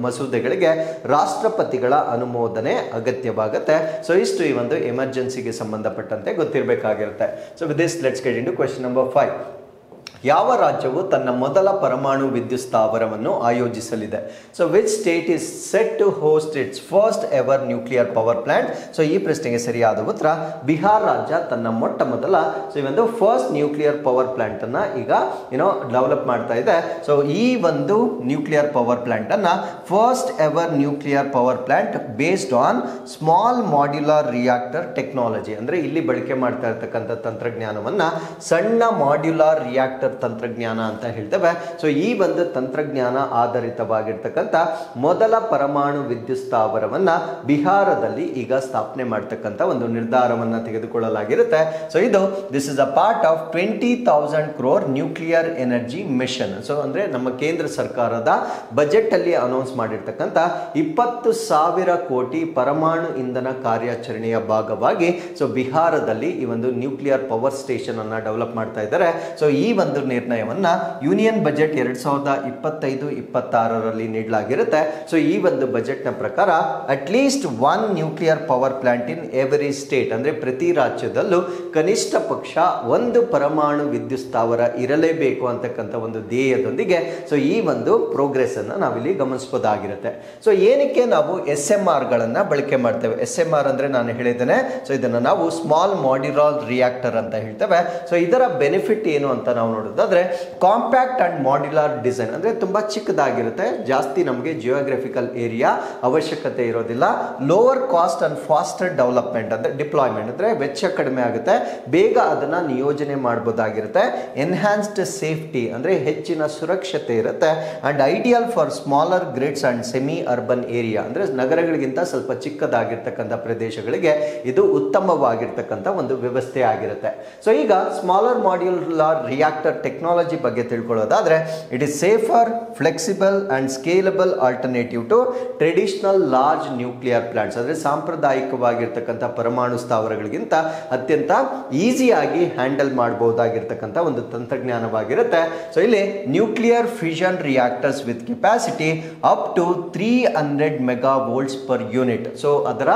ಮಸೂದೆಗಳಿಗೆ ರಾಷ್ಟ್ರಪತಿಗಳ ಅನುಮೋದನೆ ಅಗತ್ಯವಾಗುತ್ತೆ. ಸೊ ಇಷ್ಟು ಈ ಒಂದು ಎಮರ್ಜೆನ್ಸಿಗೆ ಸಂಬಂಧಪಟ್ಟಂತೆ ಗೊತ್ತಿರಬೇಕಾಗಿರುತ್ತೆ. So with this let's get into question number 5. ಯಾವ ರಾಜ್ಯವು ತನ್ನ ಮೊದಲ ಪರಮಾಣು ವಿದ್ಯುತ್ ಸ್ಥಾವರವನ್ನು ಆಯೋಜಿಸಲಿದೆ? So which state is set to host its first ever nuclear power plant? So ಈ ಪ್ರಶ್ನೆಗೆ ಸರಿಯಾದ ಉತ್ತರ ಬಿಹಾರ ರಾಜ್ಯ ತನ್ನ ಮೊಟ್ಟ ಮೊದಲ ಸೊ ಈ ಒಂದು ಫಸ್ಟ್ ನ್ಯೂಕ್ಲಿಯರ್ ಪವರ್ ಪ್ಲಾಂಟ್ ಅನ್ನ ಈಗ ಡೆವಲಪ್ ಮಾಡ್ತಾ ಇದೆ. ಸೊ ಈ ಒಂದು ನ್ಯೂಕ್ಲಿಯರ್ ಪವರ್ ಪ್ಲಾಂಟ್ ಅನ್ನ first ever nuclear power plant based on small modular reactor technology, ಅಂದರೆ ಇಲ್ಲಿ ಬಳಕೆ ಮಾಡ್ತಾ ಇರ್ತಕ್ಕಂಥ ತಂತ್ರಜ್ಞಾನವನ್ನ ಸಣ್ಣ ಮಾಡ್ಯುಲರ್ ರಿಯಾಕ್ಟರ್ ತಂತ್ರಜ್ಞಾನ ಅಂತ ಹೇಳ್ತೇವೆ. ಸೊ ಈ ಒಂದು ತಂತ್ರಜ್ಞಾನ ಆಧಾರಿತವಾಗಿರ್ತಕ್ಕಂಥ ಮೊದಲ ಪರಮಾಣು ವಿದ್ಯುತ್ ಸ್ಥಾವರವನ್ನ ಬಿಹಾರದಲ್ಲಿ ಈಗ ಸ್ಥಾಪನೆ ಮಾಡ್ತಕ್ಕಂಥ ಒಂದು ನಿರ್ಧಾರವನ್ನ ತೆಗೆದುಕೊಳ್ಳಲಾಗಿರುತ್ತೆ. ಸೊ ಇದು this is a part of 20,000 crore nuclear energy mission. So ಅಂದ್ರೆ ನಮ್ಮ ಕೇಂದ್ರ ಸರ್ಕಾರದ ಬಜೆಟ್ ಅಲ್ಲಿ ಅನೌನ್ಸ್ ಮಾಡಿರ್ತಕ್ಕಂಥ 20,000 ಕೋಟಿ ಪರಮಾಣು ಇಂಧನ ಕಾರ್ಯಾಚರಣೆಯ ಭಾಗವಾಗಿ ಸೊ ಬಿಹಾರದಲ್ಲಿ ಈ ಒಂದು ನ್ಯೂಕ್ಲಿಯರ್ ಪವರ್ ಸ್ಟೇಷನ್ ಅನ್ನ ಡೆವಲಪ್ ಮಾಡ್ತಾ ಇದ್ದಾರೆ. ಸೊ ಈ ಒಂದು ನಿರ್ಣಯವನ್ನ ಯೂನಿಯನ್ ಬಜೆಟ್ 2025-26ರಲ್ಲಿ ನೀಡಲಾಗಿರುತ್ತೆ. ಸೊ ಈ ಒಂದು ಬಜೆಟ್ ನ ಪ್ರಕಾರ ಅಟ್ಲೀಸ್ಟ್ 1 ನ್ಯೂಕ್ಲಿಯರ್ ಪವರ್ ಪ್ಲಾಂಟ್ ಇನ್ ಎವರಿ ಸ್ಟೇಟ್, ಅಂದ್ರೆ ಪ್ರತಿ ರಾಜ್ಯದಲ್ಲೂ ಕನಿಷ್ಠ ಪಕ್ಷ 1 ಪರಮಾಣು ವಿದ್ಯುತ್ ಸ್ಥಾವರ ಇರಲೇಬೇಕು ಅಂತಕ್ಕಂಥ ಒಂದು ಧ್ಯೇಯದೊಂದಿಗೆ ಸೊ ಈ ಒಂದು ಪ್ರೋಗ್ರೆಸ್ ಅನ್ನ ನಾವಿಲ್ಲಿ ಗಮನಿಸಬಹುದಾಗಿರುತ್ತೆ. ಸೊ ಏನಕ್ಕೆ ನಾವು SMR ಗಳನ್ನ ಬಳಕೆ ಮಾಡ್ತೇವೆ? SMR ಅಂದ್ರೆ ನಾನು ಹೇಳಿದ್ದೇನೆ, ಸೊ ಇದನ್ನ ನಾವು ಸ್ಮಾಲ್ ಮಾಡ್ಯುಲರ್ ರಿಯಾಕ್ಟರ್ ಅಂತ ಹೇಳ್ತೇವೆ. ಸೊ ಇದರ ಬೆನಿಫಿಟ್ ಏನು ಅಂತ ನಾವು ನೋಡೋದಾದ್ರೆ ಕಾಂಪ್ಯಾಕ್ಟ್ ಅಂಡ್ ಮಾಡ್ಯುಲರ್ ಡಿಸೈನ್, ಅಂದ್ರೆ ತುಂಬಾ ಚಿಕ್ಕದಾಗಿರುತ್ತೆ, ಜಾಸ್ತಿ ನಮಗೆ ಜಿಯೋಗ್ರಫಿಕಲ್ ಏರಿಯಾ ಅವಶ್ಯಕತೆ ಇರೋದಿಲ್ಲ. Lower cost and faster development ಅಂದ್ರೆ ಡಿಪ್ಲಾಯ್ಮೆಂಟ್, ಅಂದ್ರೆ ವೆಚ್ಚ ಕಡಿಮೆ ಆಗುತ್ತೆ, ಬೇಗ ಅದನ್ನ ನಿಯೋಜನೆ ಮಾಡಬಹುದಾಗಿರುತ್ತೆ. ಎನ್ಹಾನ್ಸ್ಡ್ ಸೇಫ್ಟಿ ಅಂದ್ರೆ ಹೆಚ್ಚಿನ ಸುರಕ್ಷತೆ ಇರುತ್ತೆ. And ideal for smaller grids and semi urban area, ಅಂದ್ರೆ ನಗರಗಳಿಗಿಂತ ಸ್ವಲ್ಪ ಚಿಕ್ಕದಾಗಿರ್ತಕ್ಕಂಥ ಪ್ರದೇಶಗಳಿಗೆ ಇದು ಉತ್ತಮವಾಗಿರ್ತಕ್ಕಂಥ ಒಂದು ವ್ಯವಸ್ಥೆ ಆಗಿರುತ್ತೆ. ಸೊ ಈಗ ಸ್ಮಾಲರ್ ಮಾಡ್ಯುಲರ್ ರಿಯಾಕ್ಟರ್ ಟೆಕ್ನಾಲಜಿ ಬಗ್ಗೆ ತಿಳ್ಕೊಳ್ಳೋದಾದ್ರೆ it is safer, flexible and scalable alternative to traditional large nuclear plants, ಅಂದ್ರೆ ಸಾಂಪ್ರದಾಯಿಕವಾಗಿರ್ತಕ್ಕಂಥ ಪರಮಾಣು ಸ್ಥಾವರಗಳಿಗಿಂತ ಅತ್ಯಂತ ಈಸಿಯಾಗಿ ಹ್ಯಾಂಡಲ್ ಮಾಡಬಹುದಾಗಿರ್ತಕ್ಕಂಥ ಒಂದು ತಂತ್ರಜ್ಞಾನವಾಗಿರುತ್ತೆ. ಸೊ ಇಲ್ಲಿ nuclear fusion reactors with capacity up to 300 megavolts per unit. So ಅದರ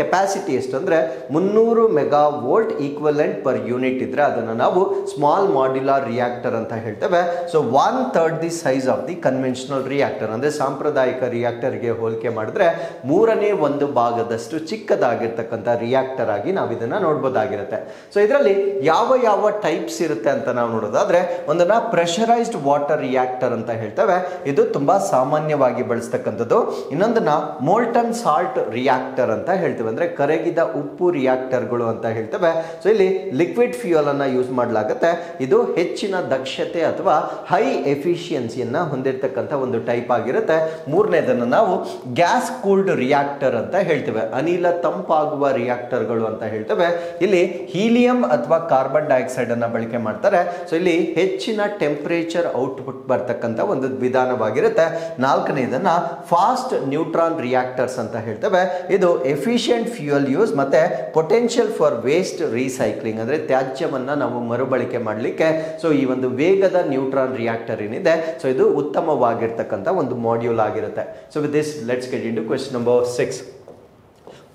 ಕೆಪಾಸಿಟಿ ಎಷ್ಟು ಅಂದ್ರೆ 300 ಮೆಗಾವೋಲ್ಟ್ ಈಕ್ವಲೆಂಟ್ ಪರ್ ಯೂನಿಟ್ ಇದ್ರೆ ಅದನ್ನು ನಾವು ಸ್ಮಾಲ್ ಮಾಡ್ಯುಲರ್ ಮೋಲಾರ್ ರಿಯಾಕ್ಟರ್ ಅಂತ ಹೇಳ್ತೇವೆ. So 1/3 the size of the conventional reactor, ಅಂದ್ರೆ ಸಾಂಪ್ರದಾಯಿಕ ರಿಯಾಕ್ಟರ್ಗೆ ಹೋಲಿಕೆ ಮಾಡಿದ್ರೆ 1/3 ಭಾಗದಷ್ಟು ಚಿಕ್ಕದಾಗಿರ್ತಕ್ಕಂಥ ರಿಯಾಕ್ಟರ್ ಆಗಿ ನಾವು ಇದನ್ನ ನೋಡ್ಬೋದಾಗಿರುತ್ತೆ. ಸೊ ಇದರಲ್ಲಿ ಯಾವ ಯಾವ ಟೈಪ್ಸ್ ಇರುತ್ತೆ ಅಂತ ನಾವು ನೋಡೋದಾದ್ರೆ, ಒಂದನ್ನ ಪ್ರೆಷರೈಸ್ಡ್ ವಾಟರ್ ರಿಯಾಕ್ಟರ್ ಅಂತ ಹೇಳ್ತೇವೆ, ಇದು ತುಂಬಾ ಸಾಮಾನ್ಯವಾಗಿ ಬಳಸ್ತಕ್ಕಂಥದ್ದು. ಇನ್ನೊಂದನ್ನ ಮೋಲ್ಟನ್ ಸಾಲ್ಟ್ ರಿಯಾಕ್ಟರ್ ಅಂತ ಹೇಳ್ತೇವೆ, ಅಂದ್ರೆ ಕರಗಿದ ಉಪ್ಪು ರಿಯಾಕ್ಟರ್ಗಳು ಅಂತ ಹೇಳ್ತೇವೆ. ಸೊ ಇಲ್ಲಿ ಲಿಕ್ವಿಡ್ ಫ್ಯೂಯಲ್ ಅನ್ನ ಯೂಸ್ ಮಾಡಲಾಗುತ್ತೆ. ಇದು ಹೆಚ್ಚಿನ ದಕ್ಷತೆ ಅಥವಾ ಹೈ ಎಫಿಷಿಯನ್ಸಿಯನ್ನ ಹೊಂದಿರತಕ್ಕಂಥ ಒಂದು ಟೈಪ್ ಆಗಿರುತ್ತೆ. ಮೂರನೇದನ್ನು ನಾವು ಗ್ಯಾಸ್ ಕೂಲ್ಡ್ ರಿಯಾಕ್ಟರ್ ಅಂತ ಹೇಳ್ತೇವೆ, ಅನಿಲ ತಂಪಾಗುವ ರಿಯಾಕ್ಟರ್ಗಳು ಅಂತ ಹೇಳ್ತೇವೆ. ಇಲ್ಲಿ ಹೀಲಿಯಂ ಅಥವಾ ಕಾರ್ಬನ್ ಡೈಆಕ್ಸೈಡ್ ಅನ್ನ ಬಳಕೆ ಮಾಡ್ತಾರೆ. ಸೊ ಇಲ್ಲಿ ಹೆಚ್ಚಿನ ಟೆಂಪರೇಚರ್ ಔಟ್ಪುಟ್ ಬರ್ತಕ್ಕಂಥ ಒಂದು ವಿಧಾನವಾಗಿರುತ್ತೆ. ನಾಲ್ಕನೇದನ್ನ ಫಾಸ್ಟ್ ನ್ಯೂಟ್ರಾನ್ ರಿಯಾಕ್ಟರ್ಸ್ ಅಂತ ಹೇಳ್ತೇವೆ. ಇದು ಎಫಿಷಿಯಂಟ್ ಫ್ಯೂಯಲ್ ಯೂಸ್ ಮತ್ತೆ ಪೊಟೆನ್ಷಿಯಲ್ ಫಾರ್ ವೇಸ್ಟ್ ರೀಸೈಕ್ಲಿಂಗ್, ಅಂದ್ರೆ ತ್ಯಾಜ್ಯವನ್ನ ನಾವು ಮರುಬಳಕೆ ಮಾಡಲಿಕ್ಕೆ ಸೊ ಈ ಒಂದು ವೇಗದ ನ್ಯೂಟ್ರಾನ್ ರಿಯಾಕ್ಟರ್ ಏನಿದೆ ಸೊ ಇದು ಉತ್ತಮವಾಗಿರ್ತಕ್ಕಂಥ ಒಂದು ಮಾಡ್ಯೂಲ್ ಆಗಿರುತ್ತೆ. So with this let's get into question number 6.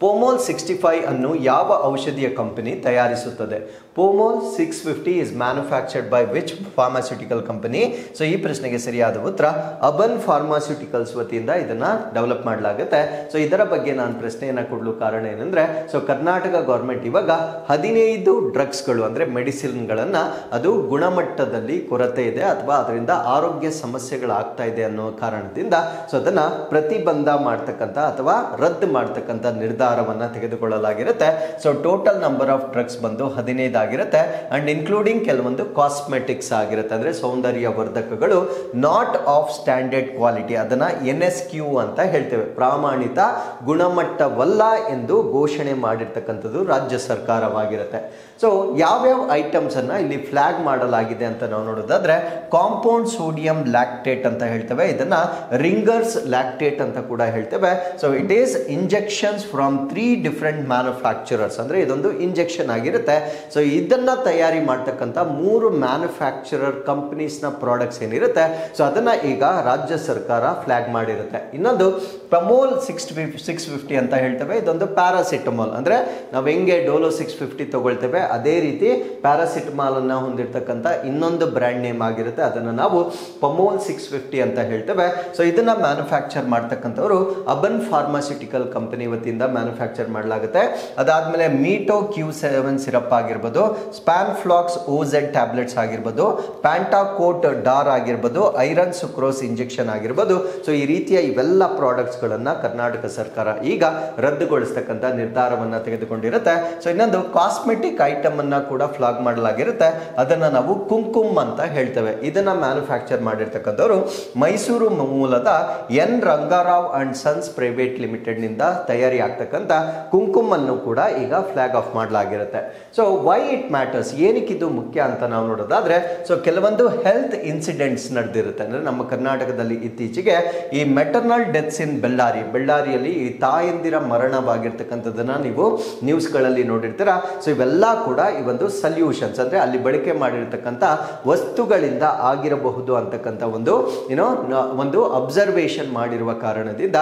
ಪೋಮೋಲ್ 65 ಅನ್ನು ಯಾವ ಔಷಧಿಯ ಕಂಪನಿ ತಯಾರಿಸುತ್ತದೆ? ಪೋಮೋಲ್ 650 is manufactured by which pharmaceutical company? So ಈ ಪ್ರಶ್ನೆಗೆ ಸರಿಯಾದ ಉತ್ತರ ಅಬನ್ ಫಾರ್ಮಾಸ್ಯೂಟಿಕಲ್ಸ್ ವತಿಯಿಂದ ಇದನ್ನ ಡೆವಲಪ್ ಮಾಡಲಾಗುತ್ತೆ. ಸೊ ಇದರ ಬಗ್ಗೆ ನಾನು ಪ್ರಶ್ನೆಯನ್ನ ಕೊಡಲು ಕಾರಣ ಏನಂದ್ರೆ, ಸೊ ಕರ್ನಾಟಕ ಗೌರ್ಮೆಂಟ್ ಇವಾಗ 15 ಡ್ರಗ್ಸ್ಗಳು ಅಂದ್ರೆ ಮೆಡಿಸಿನ್ಗಳನ್ನ ಅದು ಗುಣಮಟ್ಟದಲ್ಲಿ ಕೊರತೆ ಇದೆ ಅಥವಾ ಅದರಿಂದ ಆರೋಗ್ಯ ಸಮಸ್ಯೆಗಳಾಗ್ತಾ ಇದೆ ಅನ್ನೋ ಕಾರಣದಿಂದ ಸೊ ಅದನ್ನ ಪ್ರತಿಬಂಧ ಮಾಡ್ತಕ್ಕಂಥ ಅಥವಾ ರದ್ದು ಮಾಡ್ತಕ್ಕಂಥ ನಿರ್ಧಾರವನ್ನ ತೆಗೆದುಕೊಳ್ಳಲಾಗಿರುತ್ತೆ. So total number of drugs ಬಂದು 15 ಆಗಿರುತ್ತೆ ಅಂಡ್ ಇನ್ಕ್ಲೂಡಿಂಗ್ ಕೆಲವೊಂದು ಕಾಸ್ಮೆಟಿಕ್ಸ್ ಆಗಿರುತ್ತೆ, ಅಂದ್ರೆ ಸೌಂದರ್ಯ ವರ್ಧಕಗಳು ನಾಟ್ ಆಫ್ ಸ್ಟ್ಯಾಂಡರ್ಡ್ ಕ್ವಾಲಿಟಿ, ಅದನ್ನ NSQ ಅಂತ ಹೇಳ್ತೇವೆ, ಪ್ರಾಮಾಣಿತ ಗುಣಮಟ್ಟವಲ್ಲ ಎಂದು ಘೋಷಣೆ ಮಾಡಿರ್ತಕ್ಕಂಥದ್ದು ರಾಜ್ಯ ಸರ್ಕಾರವಾಗಿರುತ್ತೆ. ಸೊ ಯಾವ್ಯಾವ ಐಟಮ್ಸ್ ಅನ್ನ ಇಲ್ಲಿ ಫ್ಲಾಗ್ ಮಾಡಲಾಗಿದೆ ಅಂತ ನಾವು ನೋಡೋದಾದ್ರೆ, ಕಾಂಪೌಂಡ್ ಸೋಡಿಯಂ ಲ್ಯಾಕ್ಟೇಟ್ ಅಂತ ಹೇಳ್ತೇವೆ, ಇದನ್ನ ರಿಂಗರ್ಸ್ ಲ್ಯಾಕ್ಟೇಟ್ ಅಂತ ಕೂಡ ಹೇಳ್ತೇವೆ. So it is injections from 3 different manufacturers, ಅಂದ್ರೆ ಇದೊಂದು ಇಂಜೆಕ್ಷನ್ ಆಗಿರುತ್ತೆ. ಸೊ ಇದನ್ನ ತಯಾರಿ ಮಾಡ್ತಕ್ಕಂಥ 3 ಮ್ಯಾನುಫ್ಯಾಕ್ಚರರ್ ಕಂಪನೀಸ್ ನ ಪ್ರಾಡಕ್ಟ್ಸ್ ಏನಿರುತ್ತೆ ಸೊ ಅದನ್ನ ಈಗ ರಾಜ್ಯ ಸರ್ಕಾರ ಫ್ಲಾಗ್ ಮಾಡಿರುತ್ತೆ. ಇನ್ನೊಂದು ಪಮೋಲ್ 650 ಅಂತ ಹೇಳ್ತೇವೆ, ಇದೊಂದು ಪ್ಯಾರಾಸಿಟಮಾಲ್, ಅಂದ್ರೆ ನಾವು ಹೆಂಗೆ ಡೋಲೋ 650 ತಗೊಳ್ತೇವೆ ಅದೇ ರೀತಿ ಪ್ಯಾರಾಸಿಟಮಾಲ್ ಅನ್ನ ಹೊಂದಿರತಕ್ಕಂಥ ಇನ್ನೊಂದು ಬ್ರ್ಯಾಂಡ್ ನೇಮ್ ಆಗಿರುತ್ತೆ, ಅದನ್ನ ನಾವು ಪಮೋಲ್ 650 ಅಂತ ಹೇಳ್ತೇವೆ. ಸೊ ಇದನ್ನ ಮ್ಯಾನುಫ್ಯಾಕ್ಚರ್ ಮಾಡ್ತಕ್ಕಂಥವ್ರು ಅಬನ್ ಫಾರ್ಮಾಸ್ಯೂಟಿಕಲ್ ಕಂಪನಿ ವತಿಯಿಂದ ಮ್ಯಾನುಫ್ಯಾಕ್ಚರ್ ಮಾಡಲಾಗುತ್ತೆ. ಅದಾದ್ಮೇಲೆ ಮೀಟೋ Q7 ಸಿರಪ್ ಆಗಿರ್ಬೋದು, ಸ್ಪ್ಯಾನ್ ಫ್ಲಾಕ್ಸ್ OZ ಟ್ಯಾಬ್ಲೆಟ್ಸ್ ಆಗಿರ್ಬೋದು, ಪ್ಯಾಂಟಾಕೋಟ್ ಡಾರ್ ಆಗಿರ್ಬೋದು, ಐರನ್ ಸುಕ್ರೋಸ್ ಇಂಜೆಕ್ಷನ್ ಆಗಿರ್ಬೋದು. ಸೊ ಈ ರೀತಿಯ ಇವೆಲ್ಲ ಪ್ರಾಡಕ್ಟ್ಸ್ ಗಳನ್ನ ಕರ್ನಾಟಕ ಸರ್ಕಾರ ಈಗ ರದ್ದುಗೊಳಿಸ್ತಕ್ಕಂಥ ನಿರ್ಧಾರವನ್ನ ತೆಗೆದುಕೊಂಡಿರುತ್ತೆ. ಸೊ ಇನ್ನೊಂದು ಕಾಸ್ಮೆಟಿಕ್ ಐಟಮ್ ಅನ್ನ ಕೂಡ ಫ್ಲಾಗ್ ಮಾಡಲಾಗಿರುತ್ತೆ, ಅದನ್ನ ನಾವು ಕುಂಕುಮ್ ಅಂತ ಹೇಳ್ತೇವೆ. ಇದನ್ನ ಮ್ಯಾನುಫ್ಯಾಕ್ಚರ್ ಮಾಡಿರ್ತಕ್ಕಂಥವ್ರು ಮೈಸೂರು ಮೂಲದ N Rangarao and sons private limited ನಿಂದ ತಯಾರಿ ಆಗ್ತಕ್ಕಂಥ ಕುಂಕುಮ್ ಅನ್ನು ಕೂಡ ಈಗ ಫ್ಲಾಗ್ ಆಫ್ ಮಾಡಲಾಗಿರುತ್ತೆ. ಸೊ ವೈ ಇಟ್ ಮ್ಯಾಟರ್ಸ್, ಏನಕ್ಕೆ ಇದು ಮುಖ್ಯ ಅಂತ ನಾವು ನೋಡೋದಾದ್ರೆ, ಸೊ ಕೆಲವೊಂದು ಹೆಲ್ತ್ ಇನ್ಸಿಡೆಂಟ್ಸ್ ನಡೆದಿರುತ್ತೆ. ಅಂದ್ರೆ ನಮ್ಮ ಕರ್ನಾಟಕದಲ್ಲಿ ಇತ್ತೀಚೆಗೆ ಈ ಮೆಟರ್ನಲ್ ಡೆತ್ಸ್ ಇನ್ ಬೆಳ್ಳಾರಿಯಲ್ಲಿ ಈ ತಾಯಂದಿರ ಮರಣವಾಗಿರ್ತಕ್ಕಂಥದ್ದನ್ನ ನೀವು ನ್ಯೂಸ್ಗಳಲ್ಲಿ ನೋಡಿರ್ತೀರಾ. ಸೊ ಇವೆಲ್ಲ ಕೂಡ ಈ ಒಂದು ಸಲ್ಯೂಷನ್ಸ್, ಅಂದ್ರೆ ಅಲ್ಲಿ ಬಳಕೆ ಮಾಡಿರ್ತಕ್ಕಂಥ ವಸ್ತುಗಳಿಂದ ಆಗಿರಬಹುದು ಅಂತಕ್ಕಂಥ ಒಂದು ಅಬ್ಸರ್ವೇಷನ್ ಮಾಡಿರುವ ಕಾರಣದಿಂದ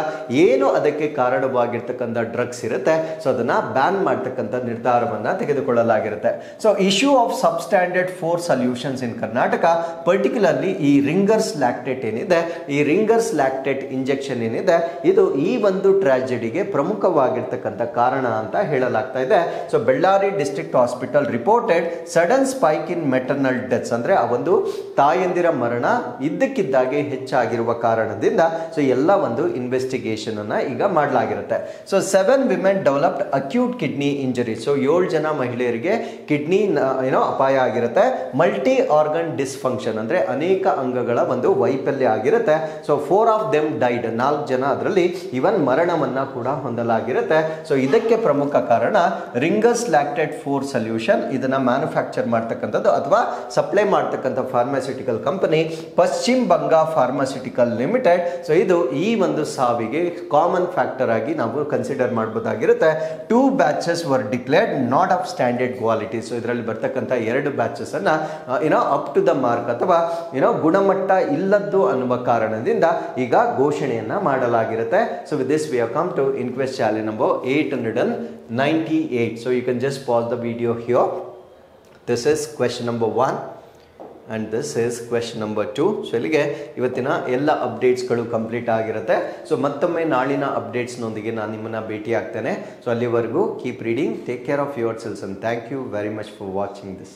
ಏನು ಅದಕ್ಕೆ ಕಾರಣವಾಗಿರ್ತಕ್ಕಂಥ ಡ್ರಗ್ಸ್ ಇರುತ್ತೆ ಸೊ ಅದನ್ನ ಬ್ಯಾನ್ ಮಾಡ್ತಕ್ಕಂಥ ನಿರ್ಧಾರವನ್ನ ತೆಗೆದುಕೊಳ್ಳಲಾಗಿರುತ್ತೆ. So issue of substandard 4 solutions in Karnataka, particularly ಈ ರಿಂಗರ್ಸ್ ಲ್ಯಾಕ್ಟೇಟ್ ಏನಿದೆ, ಈ ರಿಂಗರ್ಸ್ ಲ್ಯಾಕ್ಟೇಟ್ ಇಂಜೆಕ್ಷನ್ ಏನಿದೆ, ಇದು ಈ ಒಂದು ಟ್ರಾಜಿಡಿಗೆ ಪ್ರಮುಖವಾಗಿರ್ತಕ್ಕಂಥ ಕಾರಣ ಅಂತ ಹೇಳಲಾಗ್ತಾ ಇದೆ. So Bellary district hospital reported sudden spike in maternal deaths, ಅಂದ್ರೆ ಆ ಒಂದು ತಾಯಂದಿರ ಮರಣ ಇದ್ದಕ್ಕಿದ್ದಾಗೆ ಹೆಚ್ಚಾಗಿರುವ ಕಾರಣದಿಂದ ಸೊ ಎಲ್ಲ ಒಂದು ಇನ್ವೆಸ್ಟಿಗೇಷನ್ ಅನ್ನ ಈಗ ಮಾಡಲಾಗಿರುತ್ತೆ. So 7 women developed acute kidney injury, so 7 ಜನ ಮಹಿಳೆಯರಿಗೆ ಕಿಡ್ನಿ ಅಪಾಯ ಆಗಿರುತ್ತೆ. ಮಲ್ಟಿ ಆರ್ಗನ್ ಡಿಸ್ಫಂಕ್ಷನ್, ಅಂದ್ರೆ ಅನೇಕ ಅಂಗಗಳ ಒಂದು ವೈಫಲ್ಯ ಆಗಿರುತ್ತೆ. ಸೊ 4 ಆಫ್ ದೆಮ್ ಡೈಡ್, 4 ಜನ ಅದರಲ್ಲಿ ಇವನ್ ಮರಣವನ್ನ ಕೂಡ ಹೊಂದಲಾಗಿರುತ್ತೆ. ಸೊ ಇದಕ್ಕೆ ಪ್ರಮುಖ ಕಾರಣ ರಿಂಗರ್ಸ್ ಲ್ಯಾಕ್ಟೇಟ್ 4 ಸಲ್ಯೂಷನ್. ಇದನ್ನ ಮ್ಯಾನುಫ್ಯಾಕ್ಚರ್ ಮಾಡ್ತಕ್ಕಂಥದ್ದು ಅಥವಾ ಸಪ್ಲೈ ಮಾಡ್ತಕ್ಕಂಥ ಫಾರ್ಮಾಸ್ಯೂಟಿಕಲ್ ಕಂಪನಿ ಪಶ್ಚಿಮ ಬಂಗಾ ಫಾರ್ಮಾಸ್ಯೂಟಿಕಲ್ ಲಿಮಿಟೆಡ್. ಸೊ ಇದು ಈ ಒಂದು ಸಾವಿಗೆ ಕಾಮನ್ ಫ್ಯಾಕ್ಟರ್ ಆಗಿ ನಾವು ಕನ್ಸಿಡರ್ ಮಾಡಬಹುದಾಗಿರುತ್ತೆ. 2 batches were declared not of standard quality. So ಇದರಲ್ಲಿ ಬರ್ತಕ್ಕಂಥ 2 ಬ್ಯಾಚಸ್ ಅನ್ನ ಅಪ್ ಟು ದ ಮಾರ್ಕ್ ಅಥವಾ ಗುಣಮಟ್ಟ ಇಲ್ಲದ್ದು ಅನ್ನುವ ಕಾರಣದಿಂದ ಈಗ ಘೋಷಣೆಯನ್ನ ಮಾಡಲಾಗಿರುತ್ತೆ. So with this we have come to inquest challenge number 898. So you can just pause the video here. This is question number 1. And this is question number 2. So ಇಲ್ಲಿಗೆ ಇವತ್ತಿನ ಎಲ್ಲ ಅಪ್ಡೇಟ್ಸ್ಗಳು ಕಂಪ್ಲೀಟ್ ಆಗಿರುತ್ತೆ. ಸೊ ಮತ್ತೊಮ್ಮೆ ನಾಳಿನ ಅಪ್ಡೇಟ್ಸ್ನೊಂದಿಗೆ ನಾನು ನಿಮ್ಮನ್ನು ಭೇಟಿ ಆಗ್ತೇನೆ. ಸೊ ಅಲ್ಲಿವರೆಗೂ keep reading, take care of yourselves, and thank you very much for watching this.